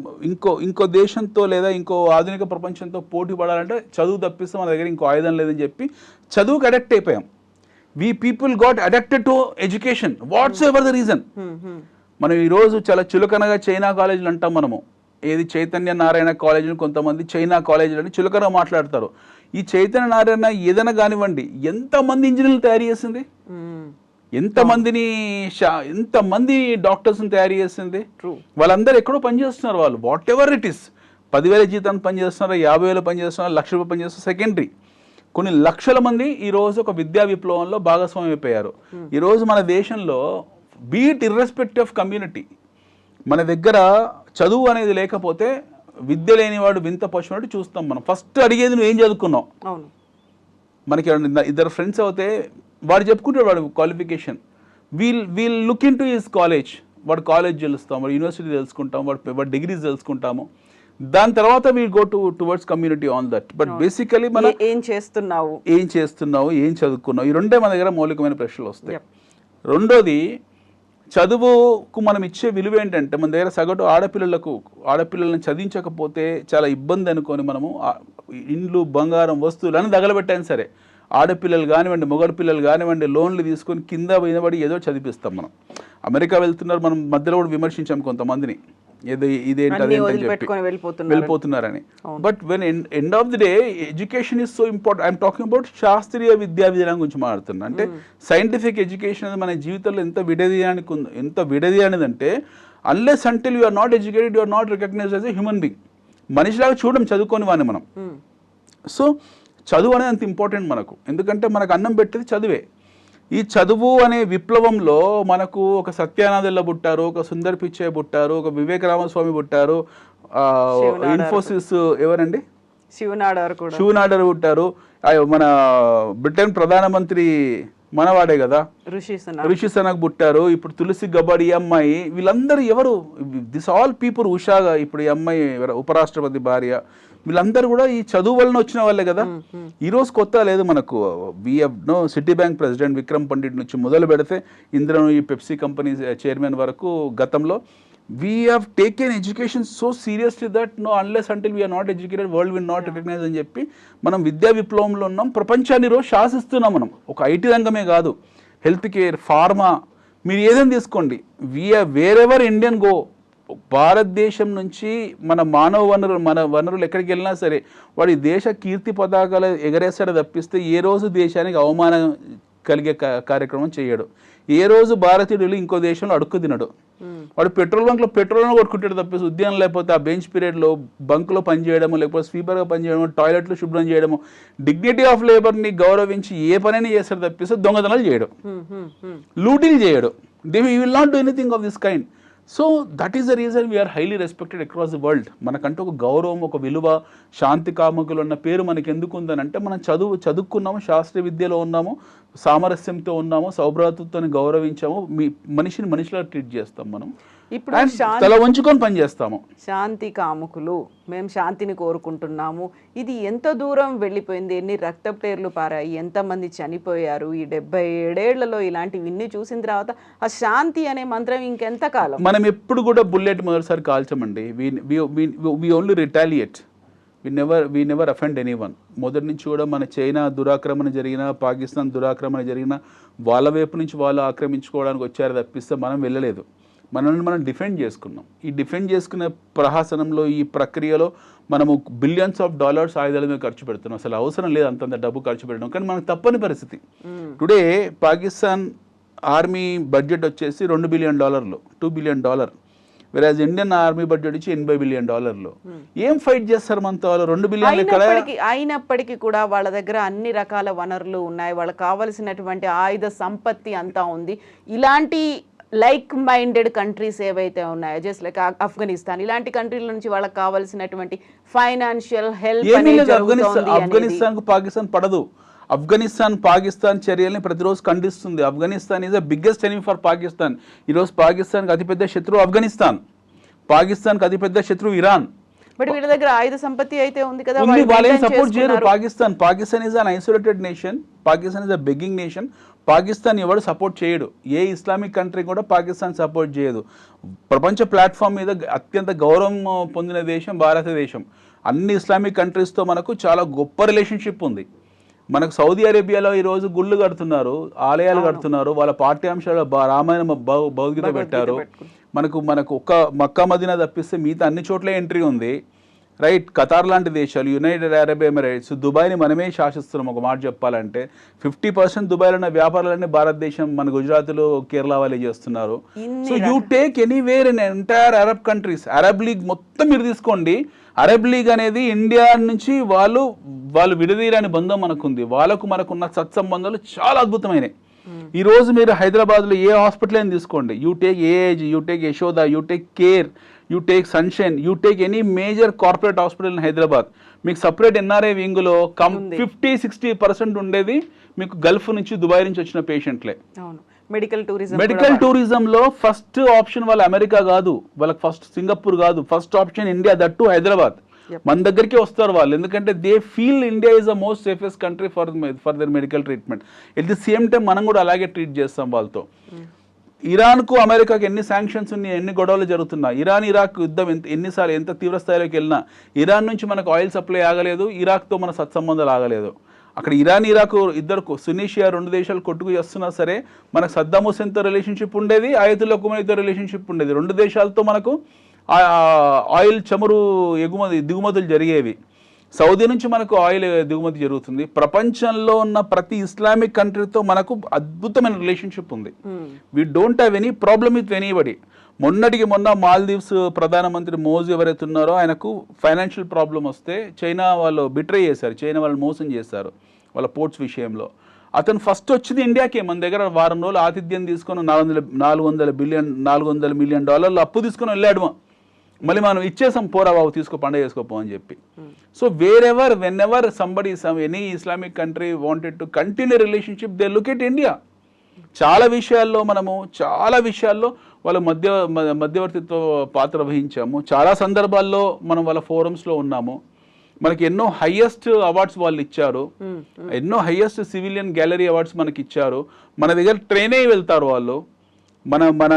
ఇంకో దేశంతో లేదా ఇంకో ఆధునిక ప్రపంచంతో పోటీ పడాలంటే చదువు తప్పిస్తే మన దగ్గర ఇంకో ఆయుధం లేదని చెప్పి చదువుకు అడక్ట్ అయిపోయాం. We people got addicted to education whatsoever the reason. మనం ఈరోజు చాలా చులకనగా చైనా కాలేజీలు అంటాం మనము. ఏది చైతన్య నారాయణ కాలేజీని కొంతమంది చైనా కాలేజీలు అని చులకనగా మాట్లాడతారు. ఈ చైతన్య నారాయణ ఏదైనా కానివ్వండి, ఎంతమంది ఇంజనీర్లు తయారు చేసింది, ఎంతమంది డాక్టర్స్ని తయారు చేసింది. వాళ్ళందరూ ఎక్కడో పనిచేస్తున్నారు. వాళ్ళు వాట్ ఎవర్ ఇట్ ఈస్, 10,000 జీతాన్ని పనిచేస్తున్నారు, 50,000 పనిచేస్తున్నారు, 1,00,000 రూపాయలు పనిచేస్తున్నారు, సెకండరీ. కొన్ని లక్షల మంది ఈరోజు ఒక విద్యా విప్లవంలో భాగస్వామ్యం అయిపోయారు. ఈరోజు మన దేశంలో బీట్ ఇర్రెస్పెక్టివ్ ఆఫ్ కమ్యూనిటీ, మన దగ్గర చదువు అనేది లేకపోతే విద్య లేనివాడు వింత పశువునట్టు చూస్తాం మనం. ఫస్ట్ అడిగేది నువ్వు ఏం చదువుకున్నావు. మనకి 2 ఫ్రెండ్స్ అవుతే వాడు చెప్పుకుంటాడు వాడు qualification. We'll look into his college. వాడు కాలేజ్ తెలుస్తాం, వాడు యూనివర్సిటీ తెలుసుకుంటాం, వాడు డిగ్రీస్ తెలుసుకుంటాము. దాని తర్వాత we'll go towards community on that. But basically మనం ఏం చేస్తున్నావు, ఏం చదువుకున్నావు, ఈ రెండే మన దగ్గర మౌలికమైన ప్రశ్నలు వస్తాయి. రెండోది, చదువుకు మనం ఇచ్చే విలువ ఏంటంటే, మన దగ్గర సగటు ఆడపిల్లలను చదివించకపోతే చాలా ఇబ్బంది అనుకొని మనము ఇండ్లు, బంగారం, వస్తువులు అని తగలబెట్టాను సరే, ఆడపిల్లలు కానివ్వండి, మొగడు పిల్లలు కానివ్వండి, లోన్లు తీసుకొని కింద వినబడి ఏదో చదివిస్తాం మనం. అమెరికా వెళ్తున్నారు, మనం మధ్యలో కూడా విమర్శించాం కొంతమందిని. ఇదేంటి అన్ని అదేంటి అని వదిలిపెట్టుకొని చెప్పి వెళ్ళిపోతున్నారని. But when end of the day education is so important. I'm talking about శాస్త్రీయ విద్యా విధానం గురించి మాట్లాడుతున్నా. అంటే సైంటిఫిక్ ఎడ్యుకేషన్ అనేది మన జీవితంలో ఎంత విడదీయనిదంటే unless until you are not educated you are not recognized as a human being. మనిషిలాగా చూడడం చదువుకొని వాడిని మనం. సో చదువు అనేది అంత ఇంపార్టెంట్ మనకు, ఎందుకంటే మనకు అన్నం పెట్టేది చదువే. ఈ చదువు అనే విప్లవంలో మనకు ఒక సత్యానందెల్ల పుట్టారు, ఒక సుందర్ పిచ్చయ్య పుట్టారు, ఒక వివేక రామస్వామి పుట్టారు, ఇన్ఫోసిస్ ఎవరండి శివనాడర్ పుట్టారు, మన బ్రిటన్ ప్రధానమంత్రి మనవాడే కదా ఋషి సనక్ పుట్టారు, ఇప్పుడు తులసి గబాడి అమ్మాయి, వీళ్ళందరూ ఎవరు? This all people. ఉషాగా ఇప్పుడు ఈ అమ్మాయి ఉపరాష్ట్రపతి భార్య, వీళ్ళందరూ కూడా ఈ చదువు వలన వచ్చిన వాళ్ళే కదా. ఈ రోజు కొత్త లేదు మనకు. City bank president Vikram Pandit నుంచి మొదలు పెడితే ఇందులో ఈ పెప్సీ కంపెనీ చైర్మన్ వరకు గతంలో we have taken education so seriously that no, unless until we are not educated world will not recognize అని చెప్పి మనం విద్యా విప్లవంలో ఉన్నాం. ప్రపంచాన్ని రోజు శాసిస్తున్నాం మనం. ఒక ఐటీ రంగమే కాదు, హెల్త్ కేర్, ఫార్మా, మీరు ఏదైనా తీసుకోండి. వేర్ ఎవర్ ఇండియన్ గో, భారతదేశం నుంచి మన వనరులు ఎక్కడికి వెళ్ళినా సరే వాడి దేశ కీర్తి పతాకాలు ఎగరేస్తాడు తప్పిస్తే ఏ రోజు దేశానికి అవమానం కలిగే కార్యక్రమం చేయడు. ఏ రోజు భారతీయుడు ఇంకో దేశంలో అడుక్కు తినడు. వాడు పెట్రోల్ బంక్లో పెట్రోల్ కొట్టుకుంటాడు తప్పేసి ఉద్యోగం లేకపోతే ఆ బెంచ్ పీరియడ్లో బంక్లో పనిచేయడము, లేకపోతే స్వీపర్గా పనిచేయడము, టాయిలెట్లు శుభ్రం చేయడము, డిగ్నిటీ ఆఫ్ లేబర్ని గౌరవించి ఏ పనైనా చేస్తాడు తప్పిస్తే దొంగతనాలు చేయడు, లూటీలు చేయడు. They will not do anything of this kind. So that is the reason we are highly respected across the world. మనకంటూ ఒక గౌరవం, ఒక విలువ, శాంతి కాముకులు అన్న పేరు మనకి ఎందుకు ఉందనంటే మనం చదువుకున్నాము, శాస్త్రీయ విద్యలో ఉన్నాము, సామరస్యంతో ఉన్నాము, సౌభ్రాతృత్వాన్ని గౌరవించాము, మనిషిని మనిషిలా ట్రీట్ చేస్తాం మనం. ఇప్పుడు తల వంచుకొని పని చేస్తాము. శాంతి కాముకులు, మేము శాంతిని కోరుకుంటున్నాము. ఇది ఎంత దూరం వెళ్ళిపోయింది, ఎన్ని రక్తపు టేర్లు పారాయి, ఎంతమంది చనిపోయారు ఈ 77 ఏళ్లలో. ఇలాంటివన్నీ చూసిన తర్వాత ఆ శాంతి అనే మంత్రం ఇంకెంత కాలం? మనం ఎప్పుడు కూడా బుల్లెట్ మొదటిసారి కాల్చమండి. We only retaliate. We never offend anyone. మొదటి నుంచి కూడా మన చైనా దురాక్రమణ జరిగినా, పాకిస్తాన్ దురాక్రమణ జరిగినా వాళ్ళ వైపు నుంచి వాళ్ళు ఆక్రమించుకోవడానికి వచ్చారు తప్పిస్తే మనం వెళ్ళలేదు. మనల్ని మనం డిఫెండ్ చేసుకున్నాం. ఈ డిఫెండ్ చేసుకునే ప్రహాసనంలో, ఈ ప్రక్రియలో మనము బిలియన్స్ ఆఫ్ డాలర్స్ ఆయుధాల మీద ఖర్చు పెడుతున్నాం. అసలు అవసరం లేదు అంతంత డబ్బు ఖర్చు పెట్టడం, కానీ మనకు తప్పని పరిస్థితి. టుడే పాకిస్తాన్ ఆర్మీ బడ్జెట్ వచ్చేసి $2 బిలియన్, $2 బిలియన్. వెరాజ్ ఇండియన్ ఆర్మీ బడ్జెట్ వచ్చి $80 బిలియన్. ఏం ఫైట్ చేస్తారు మనతో వాళ్ళు? 2 బిలియన్ అయినప్పటికీ కూడా వాళ్ళ దగ్గర అన్ని రకాల వనరులు ఉన్నాయి, వాళ్ళకి కావలసినటువంటి ఆయుధ సంపత్తి అంతా ఉంది. ఇలాంటి లైక్ మైండెడ్ కంట్రీస్ ఏవైతే ఉన్నాయో, జస్ట్ లైక్ ఆఫ్ఘనిస్తాన్, ఇలాంటి కంట్రీల నుంచి వాళ్ళకి కావాల్సినటువంటి ఫైనాన్షియల్ హెల్ప్ ఆఫ్ఘనిస్తాన్ కు పాకిస్తాన్ పడదు. ఆఫ్ఘనిస్తాన్ పాకిస్తాన్ చర్యల్ని ప్రతిరోజు ఖండిస్తుంది. Afghanistan is the biggest enemy for Pakistan. ఈరోజు పాకిస్తాన్కి అతిపెద్ద శత్రువు ఆఫ్ఘనిస్తాన్, పాకిస్తాన్కి అతిపెద్ద శత్రువు ఇరాన్. బట్ వీళ్ళ దగ్గర ఆయుధ సంపత్తి అయితే ఉంది కదా, వాళ్ళని సపోర్ట్ చేయరు. Pakistan is an isolated nation. Pakistan is a begging nation. Pakistan ఎవడు సపోర్ట్ చేయడు. ఏ ఇస్లామిక్ కంట్రీ కూడా పాకిస్తాన్ సపోర్ట్ చేయదు. ప్రపంచ ప్లాట్ఫామ్ మీద అత్యంత గౌరవం పొందిన దేశం భారతదేశం. అన్ని ఇస్లామిక్ కంట్రీస్తో మనకు చాలా గొప్ప రిలేషన్షిప్ ఉంది. మనకు సౌదీ అరేబియాలో ఈరోజు గుళ్ళు కడుతున్నారు, ఆలయాలు కడుతున్నారు, వాళ్ళ పాఠ్యాంశాలు రామాయణ భగవద్గీత పెట్టారు. మనకు ఒక్క మక్కా మదీనా తప్పిస్తే మిగతా అన్ని చోట్ల ఎంట్రీ ఉంది. రైట్, ఖతార్ లాంటి దేశాలు, యునైటెడ్ అరబ్ ఎమిరేట్స్, దుబాయ్ని మనమే శాసిస్తున్నాం. ఒక మాట చెప్పాలంటే 50% దుబాయ్లో ఉన్న వ్యాపారాలన్నీ భారతదేశం, మన గుజరాత్లో, కేరళ వాళ్ళే చేస్తున్నారు. So you take anywhere in entire Arab countries, Arab league మొత్తం మీరు తీసుకోండి. అరబ్ లీగ్ అనేది ఇండియా నుంచి వాళ్ళు విడదీయని బంధం మనకుంది. మనకున్న సత్సంబంధాలు చాలా అద్భుతమైనవి. ఈ రోజు మీరు హైదరాబాద్లో ఏ హాస్పిటల్ అయినా తీసుకోండి, you take AAG, you take Yashoda, you take care, you take sunshine, you take any major corporate hospital in Hyderabad, మీకు సపరేట్ ఎన్ఆర్ఐ వింగ్లో 50-60% ఉండేది మీకు గల్ఫ్ నుంచి, దుబాయ్ నుంచి వచ్చిన పేషెంట్లే. మెడికల్ టూరిజంలో ఫస్ట్ ఆప్షన్ వాళ్ళ అమెరికా కాదు, వాళ్ళకి ఫస్ట్ సింగపూర్ కాదు, first option India, that to Hyderabad. మన దగ్గరికి వస్తారు వాళ్ళు, ఎందుకంటే they feel India is the most safest country for their medical treatment. At the same time మనం కూడా అలాగే ట్రీట్ చేస్తాం వాళ్ళతో. ఇరాన్కు అమెరికాకి ఎన్ని శాంక్షన్స్ ఉన్నాయి, ఎన్ని గొడవలు జరుగుతున్నా, ఇరాక్ యుద్ధం ఎన్నిసార్లు ఎంత తీవ్ర స్థాయిలోకి వెళ్ళినా ఇరాన్ నుంచి మనకు ఆయిల్ సప్లై ఆగలేదు, ఇరాక్తో మన సత్సంబంధాలు ఆగలేదు. అక్కడ ఇరాక్ ఇద్దరు సునీషియా 2 దేశాలు కొట్టుకు చేస్తున్నా సరే మనకు సద్దాం హుసేన్తో రిలేషన్షిప్ ఉండేది, ఆయతుల్లా ఖుమైనీతో రిలేషన్షిప్ ఉండేది. 2 దేశాలతో మనకు ఆయిల్ చమురు దిగుమతులు జరిగేవి. సౌదీ నుంచి మనకు ఆయిల్ దిగుమతి జరుగుతుంది. ప్రపంచంలో ఉన్న ప్రతి ఇస్లామిక్ కంట్రీతో మనకు అద్భుతమైన రిలేషన్షిప్ ఉంది. We don't have any problem with anybody. మొన్నటికి మొన్న మాల్దీవ్స్ ప్రధానమంత్రి మోజీ ఎవరైతే ఉన్నారో ఆయనకు ఫైనాన్షియల్ ప్రాబ్లం వస్తే చైనా వాళ్ళు బిట్రే చేశారు, చైనా వాళ్ళు మోసం చేశారు వాళ్ళ పోర్ట్స్ విషయంలో. అతను ఫస్ట్ వచ్చింది ఇండియాకే. మన దగ్గర వారం రోజులు ఆతిథ్యం తీసుకొని $400 మిలియన్ అప్పు తీసుకొని వెళ్ళాడు. మళ్ళీ మనం ఇచ్చేసాం, పోరా బాబు తీసుకో పండుగ చేసుకోపో అని చెప్పి. So when ever somebody any Islamic country wanted to continue relationship, they look at India. చాలా విషయాల్లో వాళ్ళ మధ్యవర్తిత్వ పాత్ర వహించాము. చాలా సందర్భాల్లో మనం వాళ్ళ ఫోరమ్స్లో ఉన్నాము. మనకి ఎన్నో హైయెస్ట్ అవార్డ్స్ వాళ్ళు ఇచ్చారు, ఎన్నో హైయెస్ట్ సివిలియన్ గ్యాలరీ అవార్డ్స్ మనకి ఇచ్చారు. మన దగ్గర ట్రైన్ అయ్యి వెళ్తారు వాళ్ళు. మన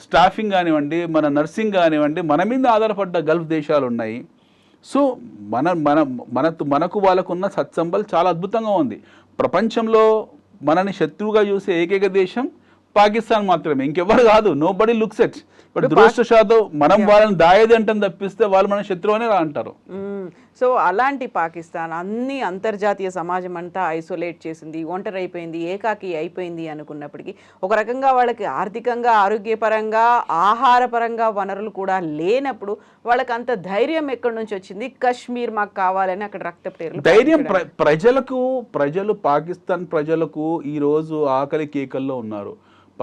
స్టాఫింగ్ కానివ్వండి, మన నర్సింగ్ కానివ్వండి, మన మీద ఆధారపడ్డ గల్ఫ్ దేశాలు ఉన్నాయి. సో మనకు వాళ్ళకున్న సత్సంబల్ చాలా అద్భుతంగా ఉంది. ప్రపంచంలో మనని శత్రువుగా చూసే ఏకైక దేశం పాకిస్తాన్ మాత్రమే, ఇంకెవరు కాదు. Nobody looks at. But దురదృష్టవశాత్తు మనం వాళ్ళని దాయేది అంటాం తప్పిస్తే వాళ్ళు మన శత్రువు అనే అంటారు. సో అలాంటి పాకిస్తాన్ అన్ని అంతర్జాతీయ సమాజం అంతా ఐసోలేట్ చేసింది, ఒంటరి అయిపోయింది, ఏకాకి అయిపోయింది అనుకున్నప్పటికీ ఒక రకంగా వాళ్ళకి ఆర్థికంగా, ఆరోగ్యపరంగా, ఆహారపరంగా వనరులు కూడా లేనప్పుడు వాళ్ళకి అంత ధైర్యం ఎక్కడి నుంచి వచ్చింది? కశ్మీర్ మాకు కావాలని అక్కడ రక్తపు ధైర్యం ప్రజలు పాకిస్తాన్ ప్రజలకు ఈరోజు ఆకలి కేకల్లో ఉన్నారు.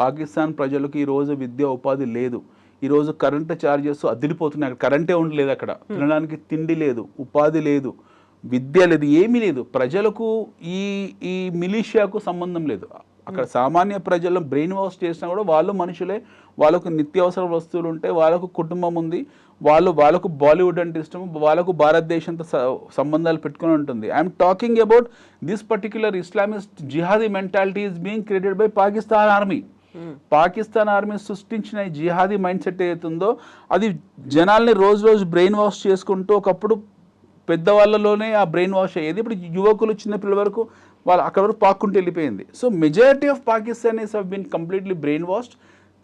పాకిస్తాన్ ప్రజలకు ఈరోజు విద్యా ఉపాధి లేదు. ఈరోజు కరెంటు ఛార్జెస్ అదిరిపోతున్నాయి. అక్కడ కరెంటే ఉండలేదు, అక్కడ తినడానికి తిండి లేదు, ఉపాధి లేదు, విద్య లేదు, ఏమీ లేదు. ప్రజలకు ఈ మిలిషియాకు సంబంధం లేదు. అక్కడ సామాన్య ప్రజలను బ్రెయిన్ వాష్ చేసినా కూడా వాళ్ళు మనుషులే, వాళ్ళకు నిత్యావసర వస్తువులు ఉంటాయి, వాళ్ళకు కుటుంబం ఉంది, వాళ్ళకు బాలీవుడ్ అంటే ఇష్టం, వాళ్ళకు భారతదేశంతో సంబంధాలు పెట్టుకుని ఉంటుంది. I'm talking about this particular Islamist jihadi mentality is being created by Pakistan army. Pakistan army సృష్టించిన ఈ జిహాదీ మైండ్ సెట్ ఏదైతుందో అది జనాల్ని రోజు బ్రెయిన్ వాష్ చేసుకుంటూ, ఒకప్పుడు పెద్దవాళ్ళలోనే ఆ బ్రెయిన్ వాష్ అయ్యేది, ఇప్పుడు యువకులు చిన్నపిల్లల వరకు వాళ్ళు అక్కడ వరకు పాక్కుంటూ వెళ్ళిపోయింది. So majority of Pakistanis have been completely brain washed,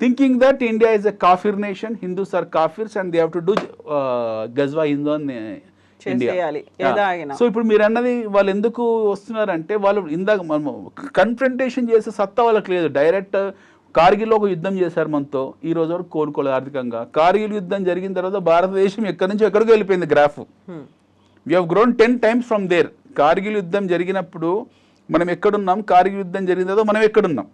thinking that India is a కాఫిర్ నేషన్, హిందూస్ ఆర్ కాఫిర్స్ and they have to do గజ్వా హిందూ అని ఇండియా. సో ఇప్పుడు మీరు అన్నది వాళ్ళు ఎందుకు వస్తున్నారంటే వాళ్ళు ఇందాక మనం కన్ఫ్రంటేషన్ చేసే సత్తా వాళ్ళకి లేదు. డైరెక్ట్ కార్గిల్లో ఒక యుద్ధం చేశారు మనతో, ఈ రోజు వరకు కోలుకోలేదు ఆర్థికంగా. కార్గిల్ యుద్ధం జరిగిన తర్వాత భారతదేశం ఎక్కడి నుంచి ఎక్కడికి వెళ్ళిపోయింది graph. We have grown 10 times from there. Kargil యుద్ధం జరిగినప్పుడు మనం ఎక్కడున్నాం, కార్గిల్ యుద్ధం జరిగిన తర్వాత మనం ఎక్కడున్నాం.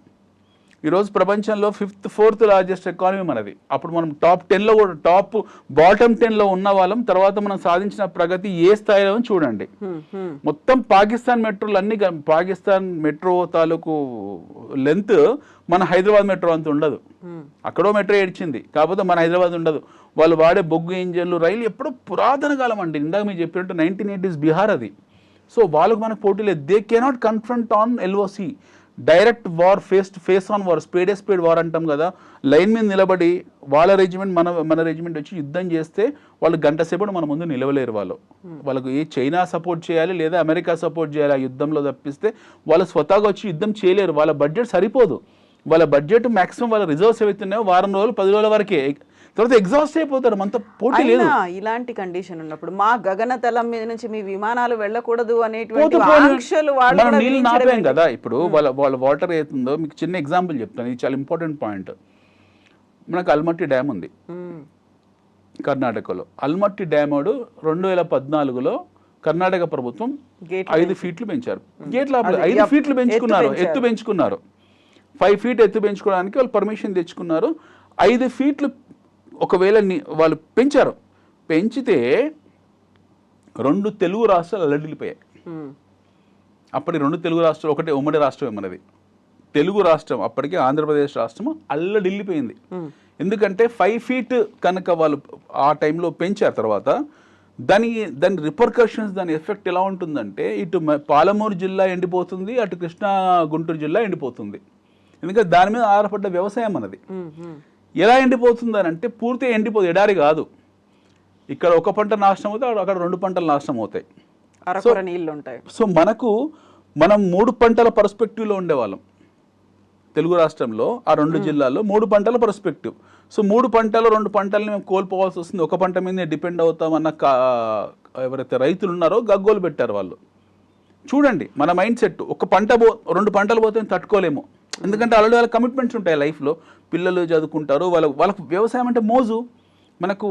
ఈరోజు ప్రపంచంలో 4th లార్జెస్ట్ ఎకానమీ మనది. అప్పుడు మనం టాప్ 10లో కూడా బాటమ్ 10లో ఉన్న వాళ్ళం. తర్వాత మనం సాధించిన ప్రగతి ఏ స్థాయిలో చూడండి. మొత్తం పాకిస్తాన్ మెట్రోలు అన్ని, పాకిస్తాన్ మెట్రో తాలూకు లెంత్ మన హైదరాబాద్ మెట్రో అంత ఉండదు. అక్కడో మెట్రో ఏడ్చింది, కాకపోతే మన హైదరాబాద్ ఉండదు. వాళ్ళు వాడే బొగ్గు ఇంజన్లు, రైలు ఎప్పుడో పురాతన కాలం అండి. ఇందాక మీరు చెప్పినట్టు 1980s బీహార్ అది. సో వాళ్ళకు మనకు పోటీ లేదు. They cannot confront on LOC. Direct war, face on war, spade war అంటాం కదా. లైన్ మీద నిలబడి వాళ్ళ రెజిమెంట్ మన రెజిమెంట్ వచ్చి యుద్ధం చేస్తే వాళ్ళు గంట సేపటి మన ముందు నిలవలేరు. వాళ్ళకు ఏ చైనా సపోర్ట్ చేయాలి లేదా అమెరికా సపోర్ట్ చేయాలి ఆ యుద్ధంలో తప్పిస్తే వాళ్ళు స్వతహాగా వచ్చి యుద్ధం చేయలేరు. వాళ్ళ బడ్జెట్ సరిపోదు. వాళ్ళ బడ్జెట్ మాక్సిమం వాళ్ళ రిజర్వ్స్ ఏవైతున్నాయో వారం రోజులు 10 రోజుల వరకే, తర్వాత ఎగ్జాస్ట్ అయిపోతారు. మనతో పోటీ లేదు. ఇలాంటి కండిషన్ ఉన్నప్పుడు మా గగనతలం మీద నుంచి మీ విమానాలు వెళ్ళకూడదు అనేటువంటి ఆంక్షలు నీళ్ళు నాపాం కదా. ఇప్పుడు వాళ్ళ వాటర్ ఏతుందో మీకు చిన్న ఎగ్జాంపుల్ చెప్తాను, ఇది చాలా ఇంపార్టెంట్ పాయింట్. మనకు అల్మట్టి డ్యామ్ ఉంది కర్ణాటకలో. అల్మట్టి డ్యామ్ 2014లో కర్ణాటక ప్రభుత్వం 5 feet పెంచారు. గేట్ల 5 feet పెంచుకున్నారు, ఎత్తు పెంచుకున్నారు. 5 feet ఎత్తు పెంచుకోవడానికి వాళ్ళు పర్మిషన్ తెచ్చుకున్నారు. 5 feet ఒకవేళ వాళ్ళు పెంచారు. పెంచితే 2 తెలుగు రాష్ట్రాలు అల్లడిల్లిపోయాయి. అప్పటి 2 తెలుగు రాష్ట్రాలు, ఒకటే ఉమ్మడి రాష్ట్రమే మనది. తెలుగు రాష్ట్రం అప్పటికి ఆంధ్రప్రదేశ్ రాష్ట్రం అల్లడిల్లిపోయింది. ఎందుకంటే 5 feet కనుక వాళ్ళు ఆ టైంలో పెంచారు. తర్వాత దాని రిపర్కషన్స్, దాని ఎఫెక్ట్ ఎలా ఉంటుందంటే ఇటు పాలమూరు జిల్లా ఎండిపోతుంది, అటు కృష్ణా గుంటూరు జిల్లా ఎండిపోతుంది. ఎందుకంటే దాని మీద ఆధారపడ్డ వ్యవసాయం మనది. ఎలా ఎండిపోతుంది అని అంటే పూర్తిగా ఎండిపోతుంది, ఎడారి కాదు. ఇక్కడ ఒక పంట నాశనం అవుతాయి, అక్కడ 2 పంటలు నాశనం అవుతాయి. సో మనం 3 పంటల పర్స్పెక్టివ్లో ఉండేవాళ్ళం తెలుగు రాష్ట్రంలో. ఆ 2 జిల్లాల్లో 3 పంటల పర్స్పెక్టివ్. సో 3 పంటలు 2 పంటల్ని మేము కోల్పోవాల్సి వస్తుంది, ఒక పంట మీద డిపెండ్ అవుతామన్న ఎవరైతే రైతులు ఉన్నారో గగ్గోలు పెట్టారు వాళ్ళు. చూడండి మన మైండ్ సెట్, ఒక పంట 2 పంటలు పోతే తట్టుకోలేము, ఎందుకంటే ఆల్రెడీ వాళ్ళ కమిట్మెంట్స్ ఉంటాయి లైఫ్లో, పిల్లలు చదువుకుంటారు, వాళ్ళకు వ్యవసాయం అంటే మోజు. మనకు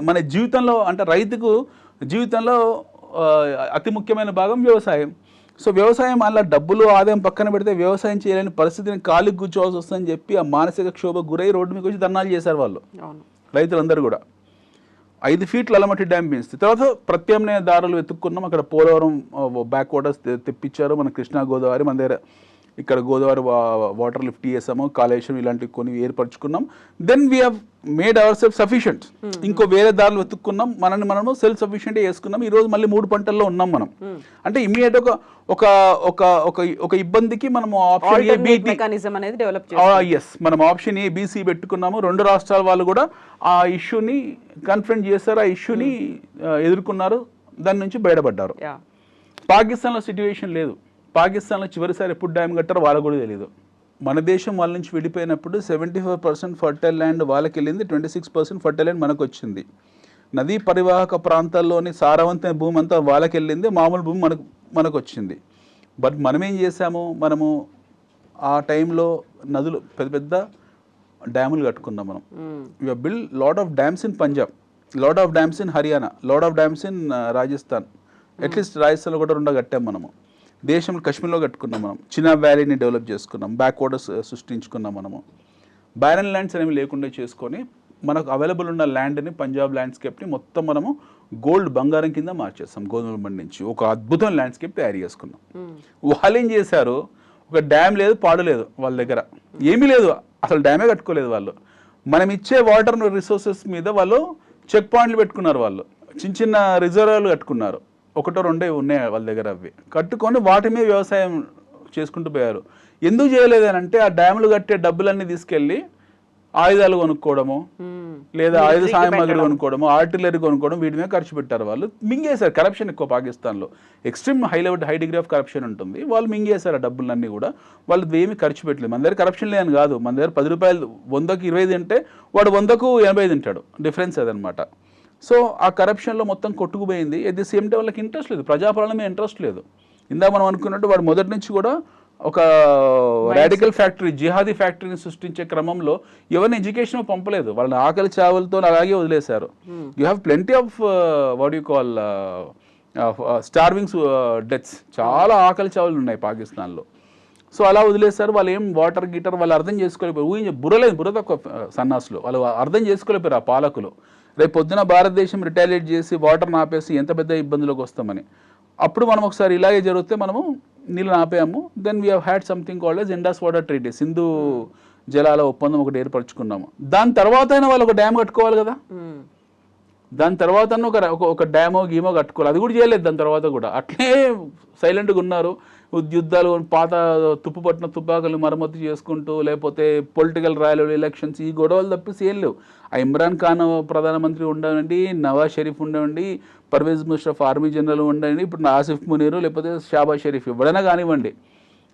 మన జీవితంలో అంటే రైతుకు జీవితంలో అతి ముఖ్యమైన భాగం వ్యవసాయం. సో వ్యవసాయం అలా డబ్బులు ఆదాయం పక్కన పెడితే వ్యవసాయం చేయలేని పరిస్థితిని కాలికి కూర్చోవాల్సి వస్తుందని చెప్పి ఆ మానసిక క్షోభ గురై రోడ్డు మీకు వచ్చి ధర్నాలు చేశారు వాళ్ళు, రైతులందరూ కూడా. 5 ఫీట్ల అలమట్టి డ్యామ్ పెంచితే తర్వాత ప్రత్యామ్నాయ దారులు వెతుక్కున్నాం. అక్కడ పోలవరం బ్యాక్ వాటర్స్ తెప్పించారు, మన కృష్ణా గోదావరి మన దగ్గర, ఇక్కడ గోదావరి వాటర్ లిఫ్ట్ చేసాము, కాళేశ్వరం ఇలాంటివి కొన్ని ఏర్పరచుకున్నాం. Then we have made our self sufficient. ఇంకో వేరే దారులు వెతుక్కున్నాం, మనము సెల్ఫ్ సఫిషియంట్ చేసుకున్నాం. ఈరోజు మళ్ళీ 3 పంటల్లో ఉన్నాం మనం. అంటే ఇమీడియట్ ఒక ఇబ్బందికి మనము మనం ఆప్షన్ ఏ బీసీ పెట్టుకున్నాము. 2 రాష్ట్రాల వాళ్ళు కూడా ఆ ఇష్యూని కన్ఫ్రంట్ చేశారు, ఆ ఇష్యూని ఎదుర్కొన్నారు, దాని నుంచి బయటపడ్డారు. పాకిస్తాన్లో సిట్యువేషన్ లేదు. పాకిస్తాన్లో చివరిసారి ఎప్పుడు డ్యామ్ కట్టారో వాళ్ళకు కూడా తెలియదు. మన దేశం వాళ్ళ నుంచి విడిపోయినప్పుడు 75% ఫర్టైల్ ల్యాండ్ వాళ్ళకి వెళ్ళింది, 26% ఫర్టైల్ ల్యాండ్ మనకు వచ్చింది. నదీ పరివాహక ప్రాంతాల్లోని సారవంతమైన భూమి అంతా వాళ్ళకి వెళ్ళింది, మామూలు భూమి మనకు వచ్చింది. బట్ మనం ఏం చేసాము, మనము ఆ టైంలో నదులు పెద్ద పెద్ద డ్యాములు కట్టుకున్నాం మనం. You build lot of dams in Punjab, lot of dams in Haryana, lot of dams in Rajasthan. At least రాజస్థాన్లో కూడా 2 కట్టాం మనము. దేశంలో కాశ్మీర్లో కట్టుకున్నాం మనం, చిన్న వ్యాలీని డెవలప్ చేసుకున్నాం, బ్యాక్ వాటర్స్ సృష్టించుకున్నాం మనము. బ్యారన్ ల్యాండ్స్ అనేవి లేకుండా చేసుకొని మనకు అవైలబుల్ ఉన్న ల్యాండ్ని, పంజాబ్ ల్యాండ్స్కేప్ని మొత్తం మనము గోల్డ్ బంగారం కింద మార్చేస్తాం. గోధుమ బండి నుంచి ఒక అద్భుతం ల్యాండ్స్కేప్ తయారు చేసుకున్నాం. వాళ్ళు ఏం చేశారు, ఒక డ్యామ్ లేదు, పాడు లేదు వాళ్ళ దగ్గర, ఏమీ లేదు, అసలు డ్యామే కట్టుకోలేదు వాళ్ళు. మనం ఇచ్చే వాటర్ రిసోర్సెస్ మీద వాళ్ళు చెక్ పాయింట్లు పెట్టుకున్నారు, వాళ్ళు చిన్న చిన్న రిజర్వాయర్లు కట్టుకున్నారు, 1-2 ఉన్నాయి వాళ్ళ దగ్గర. అవి కట్టుకొని వాటి మీద వ్యవసాయం చేసుకుంటూ పోయారు. ఎందుకు చేయలేదని అంటే ఆ డ్యాములు కట్టే డబ్బులన్నీ తీసుకెళ్ళి ఆయుధాలు కొనుక్కోవడము, లేదా ఆయుధ సామాగ్రి కొనుక్కోవడము, ఆర్టిలరీ కొనుక్కోవడం, వీటి మీద ఖర్చు పెట్టారు. వాళ్ళు మింగేశారు. కరప్షన్ ఎక్కువ పాకిస్తాన్లో, extreme high degree of corruption ఉంటుంది. వాళ్ళు మింగేశారు ఆ డబ్బులన్నీ కూడా. వాళ్ళు ఏమీ ఖర్చు పెట్టలేదు. మన దగ్గర కరప్షన్ లేదని కాదు, మన దగ్గర 10 రూపాయలు 100కి 20 తింటే వాడు 100కు 80 తింటాడు, డిఫరెన్స్ అదనమాట. సో ఆ కరప్షన్లో మొత్తం కొట్టుకుపోయింది. ఎట్ ది సేమ్ టైం వాళ్ళకి ఇంట్రెస్ట్ లేదు, ప్రజాపాలన మీద ఇంట్రెస్ట్ లేదు. ఇందాక మనం అనుకున్నట్టు వాడు మొదటి నుంచి కూడా ఒక రాడికల్ ఫ్యాక్టరీ, జిహాదీ ఫ్యాక్టరీని సృష్టించే క్రమంలో ఎవరిని ఎడ్యుకేషన్ పంపలేదు, వాళ్ళని ఆకలి చావులతో అలాగే వదిలేశారు. You have plenty of what you call starvings deaths, చాలా ఆకలి చావులు ఉన్నాయి పాకిస్తాన్లో. సో అలా వదిలేశారు. వాళ్ళు ఏం వాటర్ గీటర్ వాళ్ళు అర్థం చేసుకోలేకపోయారు. బుర్ర తక్కువ సన్నాసులు, వాళ్ళు అర్థం చేసుకోలేకపోయారు ఆ పాలకులు. రేపు పొద్దున భారతదేశం రిటాలియేట్ చేసి వాటర్ ఆపేసి ఎంత పెద్ద ఇబ్బందులకు వస్తామని. అప్పుడు మనం ఒకసారి ఇలాగే జరిగితే మనము నీళ్ళు ఆపేయాము. Then we had something called as Indus water treaty, Sindhu జలాల ఒప్పందం ఒకటి ఏర్పరచుకున్నాము. దాని తర్వాత అయినా వాళ్ళు ఒక డ్యామ్ కట్టుకోవాలి కదా, దాని తర్వాత ఒక డ్యామో గీమో కట్టుకోవాలి, అది కూడా చేయలేదు. దాని తర్వాత కూడా అట్లే సైలెంట్గా ఉన్నారు. యుద్ధాలు, పాత తుప్పుపట్టిన తుపాకులు మరమ్మతు చేసుకుంటూ, లేకపోతే పొలిటికల్ ర్యాలీలు, ఎలక్షన్స్, ఈ గొడవలు తప్పిసి ఏం లేవు. ఆ ఇమ్రాన్ ఖాన్ ప్రధానమంత్రి ఉండవండి, నవాజ్ షరీఫ్ ఉండవండి, పర్వేజ్ ముషరఫ్ ఆర్మీ జనరల్ ఉండండి, ఇప్పుడు ఆసిఫ్ మునీరు లేకపోతే షాబాజ్ షరీఫ్ ఎవడైనా కానివ్వండి,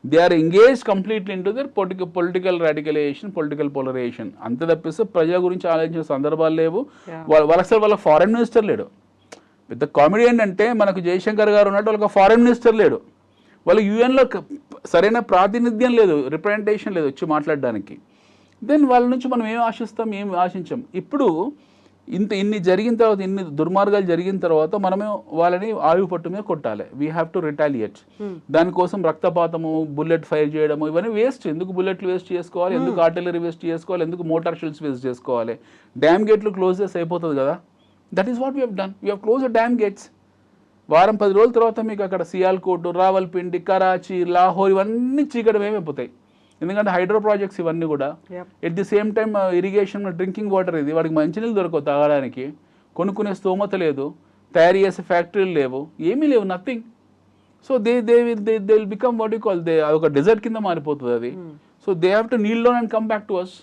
they are engage completely into their political radicalisation, political polarisation. అంత తప్పిస్తే ప్రజల గురించి ఆలోచించిన సందర్భాలు లేవు. వాళ్ళ ఫారెన్ మినిస్టర్ లేడు. పెద్ద కామెడీ ఏంటంటే మనకు జయశంకర్ గారు ఉన్నట్టు వాళ్ళకి ఫారెన్ మినిస్టర్ లేడు. వాళ్ళు యూఎన్లో సరైన ప్రాతినిధ్యం లేదు, రిప్రజెంటేషన్ లేదు వచ్చి మాట్లాడడానికి. దెన్ వాళ్ళ నుంచి మనం ఏం ఆశిస్తాం, ఏం ఆశించాం. ఇప్పుడు ఇన్ని జరిగిన తర్వాత, ఇన్ని దుర్మార్గాలు జరిగిన తర్వాత మనమే వాళ్ళని ఆయువు పట్టు మీద కొట్టాలి. We have to retaliate. దానికోసం రక్తపాతము, బుల్లెట్ ఫైర్ చేయడము, ఇవన్నీ వేస్ట్. ఎందుకు బుల్లెట్లు వేస్ట్ చేసుకోవాలి, ఎందుకు ఆర్టిలరీ వేస్ట్ చేసుకోవాలి, ఎందుకు మోటార్ షెల్స్ వేస్ట్ చేసుకోవాలి? డ్యామ్ గేట్లు క్లోజ్ చేసి అయిపోతుంది కదా. That is what we have done. We have close dam gates. వారం 10 రోజుల తర్వాత మీకు అక్కడ సియాల్కోట్, రావల్పిండి, కరాచీ, లాహోర్ ఇవన్నీ చీకటి ఏమైపోతాయి. ఎందుకంటే హైడ్రో ప్రాజెక్ట్స్ ఇవన్నీ కూడా. At the same time irrigation, drinking water, ఇది వాడికి మంచినీళ్ళు దొరకవు తాగడానికి, కొనుక్కునే స్తోమత లేదు, తయారు చేసే ఫ్యాక్టరీలు లేవు, ఏమీ లేవు, nothing. So they will become what you call, అదొక డెజర్ట్ కింద మారిపోతుంది అది. So they have to kneel down and come back to us.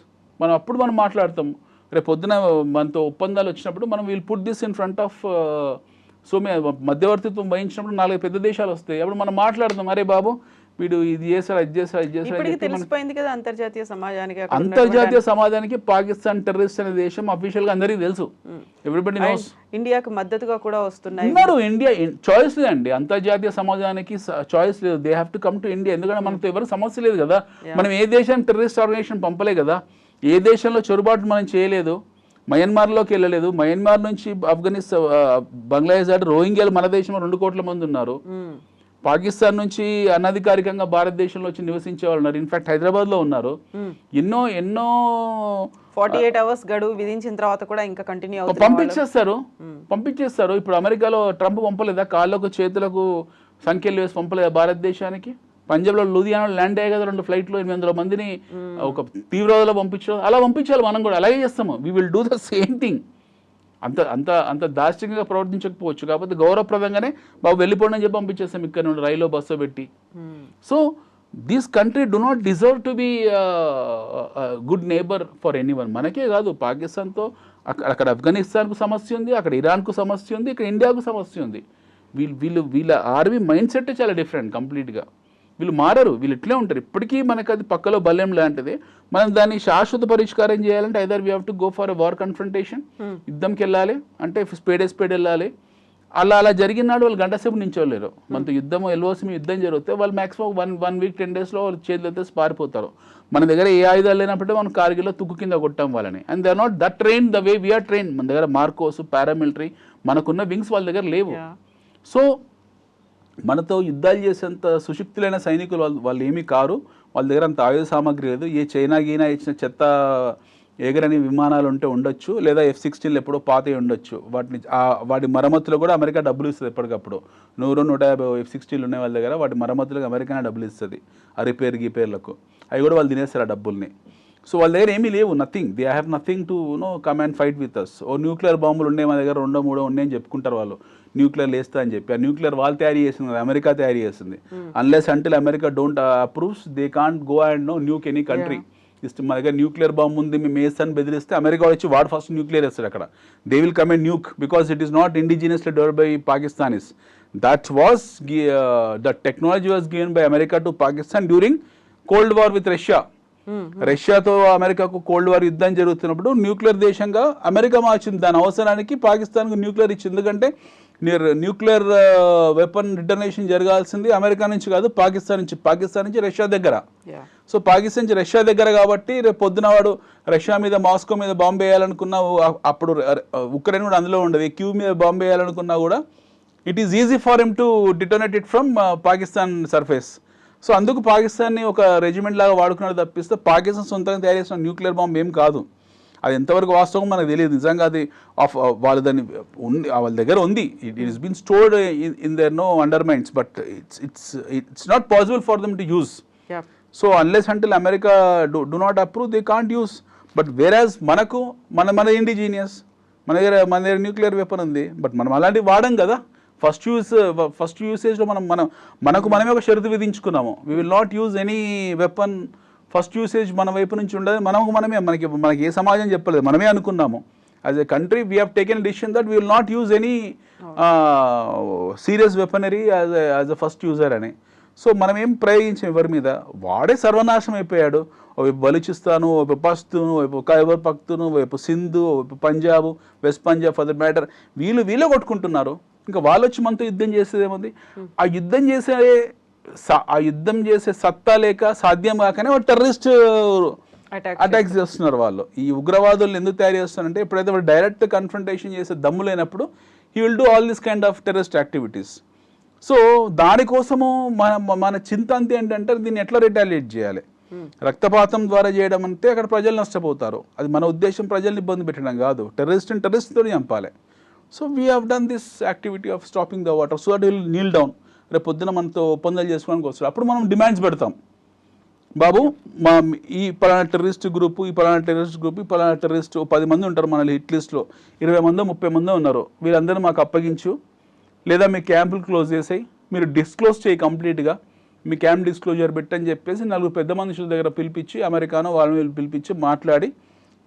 అప్పుడు మనం మాట్లాడతాం. రేపు పొద్దున మనతో ఒప్పందాలు వచ్చినప్పుడు మనం will put this in front of so మధ్యవర్తిత్వం వహించినప్పుడు 4 పెద్ద దేశాలు వస్తాయి. అప్పుడు మనం మాట్లాడతాం, అరే బాబు వీడు ఇది చేశారు అది చేశారు ఇది చేశారు అని ఇప్పటికి చెప్పి తెలిసిపోయింది కదా అంతర్జాతీయ సమాజానికి అక్కడ అంతర్జాతీయ సమాజానికి పాకిస్తాన్ టెర్రరిస్ట్ అనే దేశం అఫీషియల్ గా అందరికీ తెలుసు. Everybody knows. ఇండియాకు మద్దతుగా కూడా వస్తున్నాయి. ఉన్నారు. ఇండియా చాయిస్ లేదండి, అంతర్జాతీయ సమాజానికి చాయిస్ లేదు. They have to come to India. ఎందుకంటే మనతో ఎవరు సమస్య లేదు కదా. మనం ఏ దేశానికి టెర్రరిస్ట్ ఆర్గనైజేషన్ పంపలే కదా. ఏ దేశంలో చొరబాటు మనం చేయలేదు. మయన్మార్లోకి వెళ్ళలేదు. మయన్మార్ నుంచి ఆఫ్ఘనిస్తాన్ బంగ్లాదేశ్ దాటి రోహింగ్యాలు మన దేశంలో 2 కోట్ల మంది ఉన్నారు. పాకిస్తాన్ నుంచి అనధికారికంగా భారతదేశంలో వచ్చి నివసించే వాళ్ళు ఉన్నారు. ఇన్ఫాక్ట్ హైదరాబాద్లో ఉన్నారు. ఎన్నో 48 అవర్స్ గడువు విధించిన తర్వాత కూడా ఇంకా కంటిన్యూ పంపించేస్తారు. ఇప్పుడు అమెరికాలో ట్రంప్ పంపలేదా, కాళ్ళకు చేతులకు సంఖ్యలు వేసి పంపలేదా భారతదేశానికి? పంజాబ్లో లూధియానాలో ల్యాండ్ అయ్యాయి కదా 2 ఫ్లైట్లు 800 మందిని ఒక తీవ్రవాదులో పంపించారు. అలా పంపించాలి, మనం కూడా అలాగే చేస్తాము. We will do the same thing. అంత అంత అంత దాష్టికంగా ప్రవర్తించకపోవచ్చు, కాకపోతే గౌరవప్రదంగానే బాబు వెళ్ళిపోండి అని చెప్పి పంపించేస్తాం ఇక్కడ నుండి రైల్లో బస్సు పెట్టి. So this country do not deserve to be good neighbour for anyone. మనకే కాదు, పాకిస్తాన్తో అక్కడ ఆఫ్ఘనిస్తాన్కు సమస్య ఉంది, అక్కడ ఇరాన్కు సమస్య ఉంది, ఇక్కడ ఇండియాకు సమస్య ఉంది. వీళ్ళ ఆర్మీ మైండ్ సెట్ చాలా డిఫరెంట్ కంప్లీట్గా. వీళ్ళు మారరు, వీళ్ళు ఇట్లే ఉంటారు. ఇప్పటికీ మనకు అది పక్కలో బల్యం లాంటిది. మనం దాన్ని శాశ్వత పరిష్కారం చేయాలంటే either we have to go for a war confrontation, యుద్ధంకి వెళ్ళాలి, అంటే స్పేడ్ వెళ్ళాలి. అలా జరిగిన నాడు వాళ్ళు గంట సేపు నించోలేరు. మనతో యుద్ధం ఎల్ఓసి యుద్ధం జరిగితే వాళ్ళు మ్యాక్సిమం 1 వీక్ 10 డేస్లో వాళ్ళు చేతులు అయితే పారిపోతారు. మన దగ్గర ఏ ఆయుధాలు లేనప్పుడే మనం కార్గిల్లో తుక్కు కింద కొట్టాం వాళ్ళని. And they are not that train the way we are train. మన దగ్గర మార్కోస్, పారామిలిటరీ, మనకున్న వింగ్స్ వాళ్ళ దగ్గర లేవు. సో మనతో యుద్ధాలు చేసేంత సుశక్తులైన సైనికులు వాళ్ళు ఏమీ కారు. వాళ్ళ దగ్గర అంత ఆయుధ సామాగ్రి లేదు. ఏ చైనా గీనా ఇచ్చిన చెత్త ఎగరని విమానాలు ఉంటే ఉండొచ్చు, లేదా F-16 ఎప్పుడో పాతవి ఉండొచ్చు. వాటి మరమ్మతులు కూడా అమెరికా డబ్బులు ఇస్తుంది ఎప్పటికప్పుడు. 100-150 F-16 ఉన్నాయి వాళ్ళ దగ్గర. వాటి మరమ్మతులకు అమెరికానే డబ్బులు ఇస్తుంది, ఆ రిపేర్లకు. అవి కూడా వాళ్ళు తినేస్తారు ఆ డబ్బుల్ని. సో వాళ్ళ దగ్గర ఏమీ లేవు, nothing. They have nothing to come and fight with us. ఓ న్యూక్లియర్ బాంబులు ఉన్నాయి మా దగ్గర 2-3 ఉన్నాయని చెప్పుకుంటారు వాళ్ళు. న్యూక్లియర్ లేస్తా అని చెప్పి. ఆ న్యూక్లియర్ వాళ్ళు తయారు చేసింది కదా, అమెరికా తయారు చేసింది. Unless until America don't approves they can't go and Nuke any country. మన దగ్గర న్యూక్లియర్ బాంబు ఉంది, మేము వేస్తాను బెదిరిస్తే అమెరికా వచ్చి వాడు ఫస్ట్ న్యూక్లియర్ వేస్తాడు అక్కడ. They will come and nuke because it is not indigenously developed by Pakistanis. That was the technology was given by America to Pakistan during cold war with Russia. రష్యాతో అమెరికాకు కోల్డ్ వార్ యుద్ధం జరుగుతున్నప్పుడు న్యూక్లియర్ దేశంగా అమెరికా మార్చింది. దాని అవసరానికి పాకిస్తాన్కు న్యూక్లియర్ ఇచ్చింది. ఎందుకంటే న్యూక్లియర్ వెపన్ రిటర్నేషన్ జరగాల్సింది అమెరికా నుంచి కాదు, పాకిస్తాన్ నుంచి రష్యా దగ్గర. సో పాకిస్తాన్ నుంచి రష్యా దగ్గర కాబట్టి రేపు పొద్దున వాడు రష్యా మీద, మాస్కో మీద బాంబు వేయాలనుకున్నా, అప్పుడు ఉక్రెయిన్ కూడా అందులో ఉండదు, క్యూ మీద బాంబు వేయాలనుకున్నా కూడా it is easy for him to detonate it from Pakistan surface. So అందుకు పాకిస్తాన్ని ఒక రెజిమెంట్ లాగా వాడుకున్నాడు తప్పిస్తే పాకిస్తాన్ సొంతంగా తయారు చేసిన న్యూక్లియర్ బాంబు ఏం కాదు. అది ఎంతవరకు వాస్తవం మనకు తెలియదు. నిజంగా అది వాళ్ళు దాన్ని వాళ్ళ దగ్గర ఉంది. It is been stored in their under mines, but it's not possible for them to use. So unless until America do not approve they can't use. But whereas మన ఇండిజీనియస్, మన దగ్గర న్యూక్లియర్ వెపన్ ఉంది, బట్ మనం అలాంటివి వాడం కదా. ఫస్ట్ యూసేజ్లో మనకు మనమే ఒక షరతు విధించుకున్నాము. We will not use any weapon. First usage మన వైపు నుంచి ఉండదు. మనకి ఏ సమాజం చెప్పలేదు, మనమే అనుకున్నాము. As a country we have taken decision that we will not use any serious weaponry as a first user అని. సో మనం ఏం ప్రయోగించాం ఎవరి మీద? వాడే సర్వనాశనం అయిపోయాడు. వైపు బలూచిస్తాను, వైపు పస్తూను, వైపు ఖైబర్ పఖ్తూను, వైపు సింధు, వైపు Punjab, west Punjab for that matter, వీళ్ళే కొట్టుకుంటున్నారు. ఇంకా వాళ్ళు వచ్చి మనతో యుద్ధం చేసేది ఏముంది? ఆ యుద్ధం చేసే సత్తా లేక, సాధ్యం కాకనే టెర్రరిస్ట్ అటాక్స్ చేస్తున్నారు వాళ్ళు. ఈ ఉగ్రవాదులను ఎందుకు తయారు చేస్తున్నారంటే ఎప్పుడైతే వాళ్ళు డైరెక్ట్ కన్ఫ్రంటేషన్ చేసే దమ్ము లేనప్పుడు he will do all this kind of terrorist activities. So దానికోసము మన చింత అంతే ఏంటంటే దీన్ని ఎట్లా రిటాలియేట్ చేయాలి. రక్తపాతం ద్వారా చేయడం అంటే అక్కడ ప్రజలు నష్టపోతారు. అది మన ఉద్దేశం ప్రజల్ని ఇబ్బంది పెట్టడం కాదు, టెర్రరిస్ట్తో చంపాలి. So we have done this activity of stopping the water so that will Neel down. రేపు పొద్దున మనతో ఒప్పందాలు చేసుకోవడానికి వస్తారు. అప్పుడు మనం డిమాండ్స్ పెడతాం, బాబు ఈ పలానా టెర్రరిస్ట్ గ్రూప్, ఈ పలానా టెర్రరిస్ట్ 10 మంది ఉంటారు మన హిట్ లిస్ట్లో, 20 మందో 30 మందో ఉన్నారు, వీళ్ళందరూ మాకు అప్పగించు, లేదా మీ క్యాంపులు క్లోజ్ చేసాయి, మీరు డిస్క్లోజ్ చేయి కంప్లీట్గా, మీ క్యాంప్ డిస్క్లోజర్ పెట్టని చెప్పేసి 4 పెద్ద మనుషుల దగ్గర పిలిపించి, అమెరికానో వాళ్ళని పిలిపించి మాట్లాడి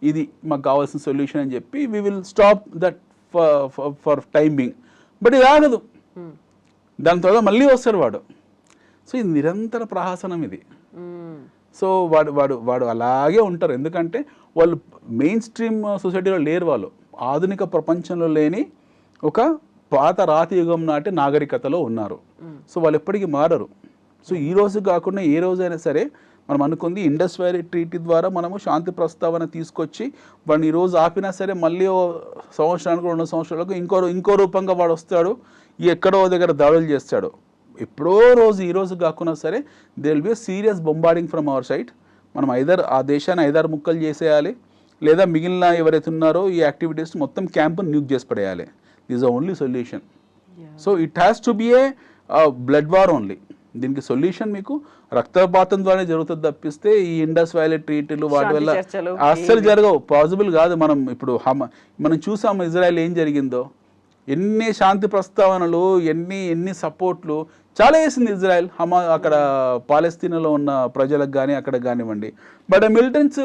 ఇది మాకు కావాల్సిన సొల్యూషన్ అని చెప్పి we will stop that for time being. But ఇది ఆగదు. దాని తర్వాత మళ్ళీ వస్తాడు వాడు. సో ఇది నిరంతర ప్రహాసనం ఇది. మ్మ్. సో వాడు వాడు వాడు అలాగే ఉంటారు. ఎందుకంటే వాళ్ళు మెయిన్ స్ట్రీమ్ సొసైటీలో లేరు. వాళ్ళు ఆధునిక ప్రపంచంలో లేని ఒక పాత రాతి యుగం నాటి నాగరికతలో ఉన్నారు. సో వాళ్ళు ఎప్పటికీ మారరు. సో ఈ రోజు కాకుండా ఏ రోజైనా సరే మనం అనుకుంది ఇండస్ వ్యాలీ ట్రీటీ ద్వారా మనము శాంతి ప్రస్తావన తీసుకొచ్చి వాడిని ఈరోజు ఆపినా సరే మళ్ళీ ఓ సంవత్సరానికి 2 సంవత్సరాలకు ఇంకో రూపంగా వాడు వస్తాడు, ఎక్కడో దగ్గర దాడులు చేస్తాడు. ఎప్పుడో రోజు ఈ రోజు కాకుండా సరే they will be serious bombarding from our side. మనం ఆ దేశాన్ని 5-6 ముక్కలు చేసేయాలి, లేదా మిగిలిన ఎవరైతే ఉన్నారో ఈ యాక్టివిటీస్ మొత్తం క్యాంపుని న్యూక్ చేసి పడేయాలి. This the only solution. So it has to be a blood war only. దీనికి సొల్యూషన్ మీకు రక్తపాతం ద్వారా జరుగుతుంది తప్పిస్తే ఈ ఇండస్ వ్యాలీ ట్రీటీలు వాటి వల్ల అస్సలు జరగవు, పాసిబుల్ కాదు. మనం ఇప్పుడు మనం చూసాము ఇజ్రాయెల్ ఏం జరిగిందో, ఎన్ని శాంతి ప్రస్తావనలు, ఎన్ని సపోర్ట్లు చాలా వేసింది ఇజ్రాయెల్ అక్కడ పాలస్తీనాలో ఉన్న ప్రజలకు కానీ అక్కడ కానివ్వండి. బట్ మిలిటెంట్స్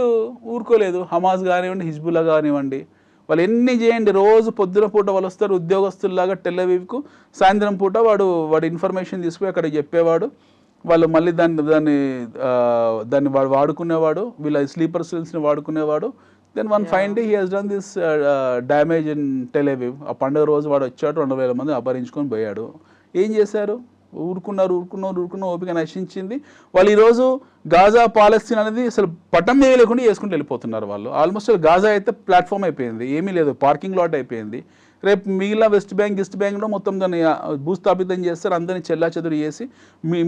ఊరుకోలేదు. హమాస్ కానివ్వండి, హిజ్బుల్లా కానివ్వండి, వాళ్ళు ఎన్ని చేయండి. రోజు పొద్దున పూట వాళ్ళు వస్తారు ఉద్యోగస్తుల్లాగా టెల్ అవీవ్కు, సాయంత్రం పూట వాడు ఇన్ఫర్మేషన్ తీసుకుని అక్కడ చెప్పేవాడు. వాళ్ళు మళ్ళీ దాన్ని వాడు వాడుకునేవాడు, వీళ్ళ స్లీపర్ సెల్స్ని వాడుకునేవాడు. Then one fine day he has done this damage in Tel Aviv. ఆ పండుగ రోజు వాడు వచ్చాడు, 2,000 మంది అపహరించుకొని పోయాడు. ఏం చేశారు? ఊరుకున్నారు, ఓపిక నశించింది. వాళ్ళు ఈరోజు గాజా పాలస్తీన్ అనేది అసలు పటం వేయలేకుండా చేసుకుంటూ వెళ్ళిపోతున్నారు వాళ్ళు. ఆల్మోస్ట్ గాజా అయితే ప్లాట్ఫామ్ అయిపోయింది, ఏమీ లేదు, పార్కింగ్ లాట్ అయిపోయింది. రేపు మిగిలిన వెస్ట్ బ్యాంక్లో మొత్తం దాన్ని భూస్థాపితం చేస్తారు, అందరినీ చెల్లాచెదురు చేసి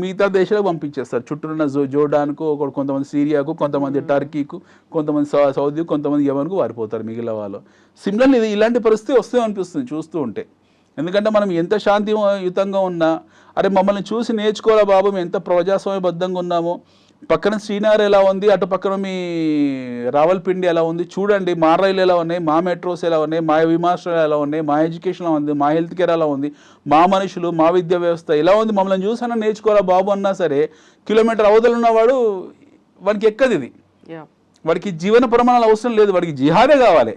మిగతా దేశాలకు పంపించేస్తారు. చుట్టూన్న జోర్డాన్కు, కొంతమంది సిరియాకు, కొంతమంది టర్కీకు, కొంతమంది సౌదీకు, కొంతమంది యెమెన్కు వారిపోతారు మిగిలిన వాళ్ళు. సిమిలర్లీ ఇలాంటి పరిస్థితి వస్తే అనిపిస్తుంది చూస్తూ ఉంటే. ఎందుకంటే మనం ఎంత శాంతియుతంగా ఉన్నా, అరే మమ్మల్ని చూసి నేర్చుకోరా బాబు, మేము ఎంత ప్రజాస్వామ్యబద్ధంగా ఉన్నాము, పక్కన శ్రీనగర్ ఎలా ఉంది, అటు పక్కన మీ రావల్పిండి ఎలా ఉంది చూడండి, మా రైలు ఎలా ఉన్నాయి, మా మెట్రోస్ ఎలా ఉన్నాయి, మా విమానాశ్రయాలు ఎలా ఉన్నాయి, మా ఎడ్యుకేషన్ ఎలా ఉంది, మా హెల్త్ కేర్ ఎలా ఉంది, మా మనుషులు, మా విద్యా వ్యవస్థ ఎలా ఉంది, మమ్మల్ని చూసన్నా నేర్చుకోరా బాబు అన్నా సరే, కిలోమీటర్ అవతల ఉన్నవాడు వాడికి ఎక్కది ఇది. వాడికి జీవన ప్రమాణాలు అవసరం లేదు, వాడికి జిహాదే కావాలి.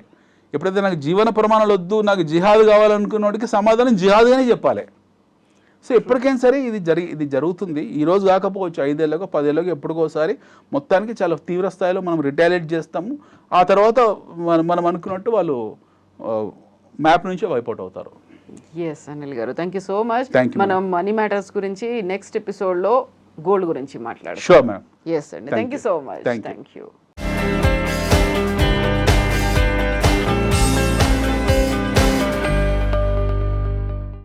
ఎప్పుడైతే నాకు జీవన ప్రమాణాలు వద్దు, నాకు జిహాద్ కావాలనుకున్నవాడికి సమాధానం జిహాద్గానే చెప్పాలి. సో ఎప్పటికైనా సరే ఇది జరుగుతుంది. ఈరోజు కాకపోవచ్చు, 5 ఏళ్ళకో 10 ఏళ్ళకో ఎప్పటికోసారి మొత్తానికి చాలా తీవ్ర స్థాయిలో మనం రిటాలియేట్ చేస్తాము. ఆ తర్వాత మనం అనుకున్నట్టు వాళ్ళు మ్యాప్ నుంచి వైపౌట్ అవుతారు. ఎస్ అనిల్ గారు, thank you so much. Thank you, మనం మనీ మ్యాటర్స్ గురించి నెక్స్ట్ ఎపిసోడ్లో గోల్డ్ గురించి మాట్లాడతాం. Sure ma'am. ఎస్ అండి, thank you so much. Thank you.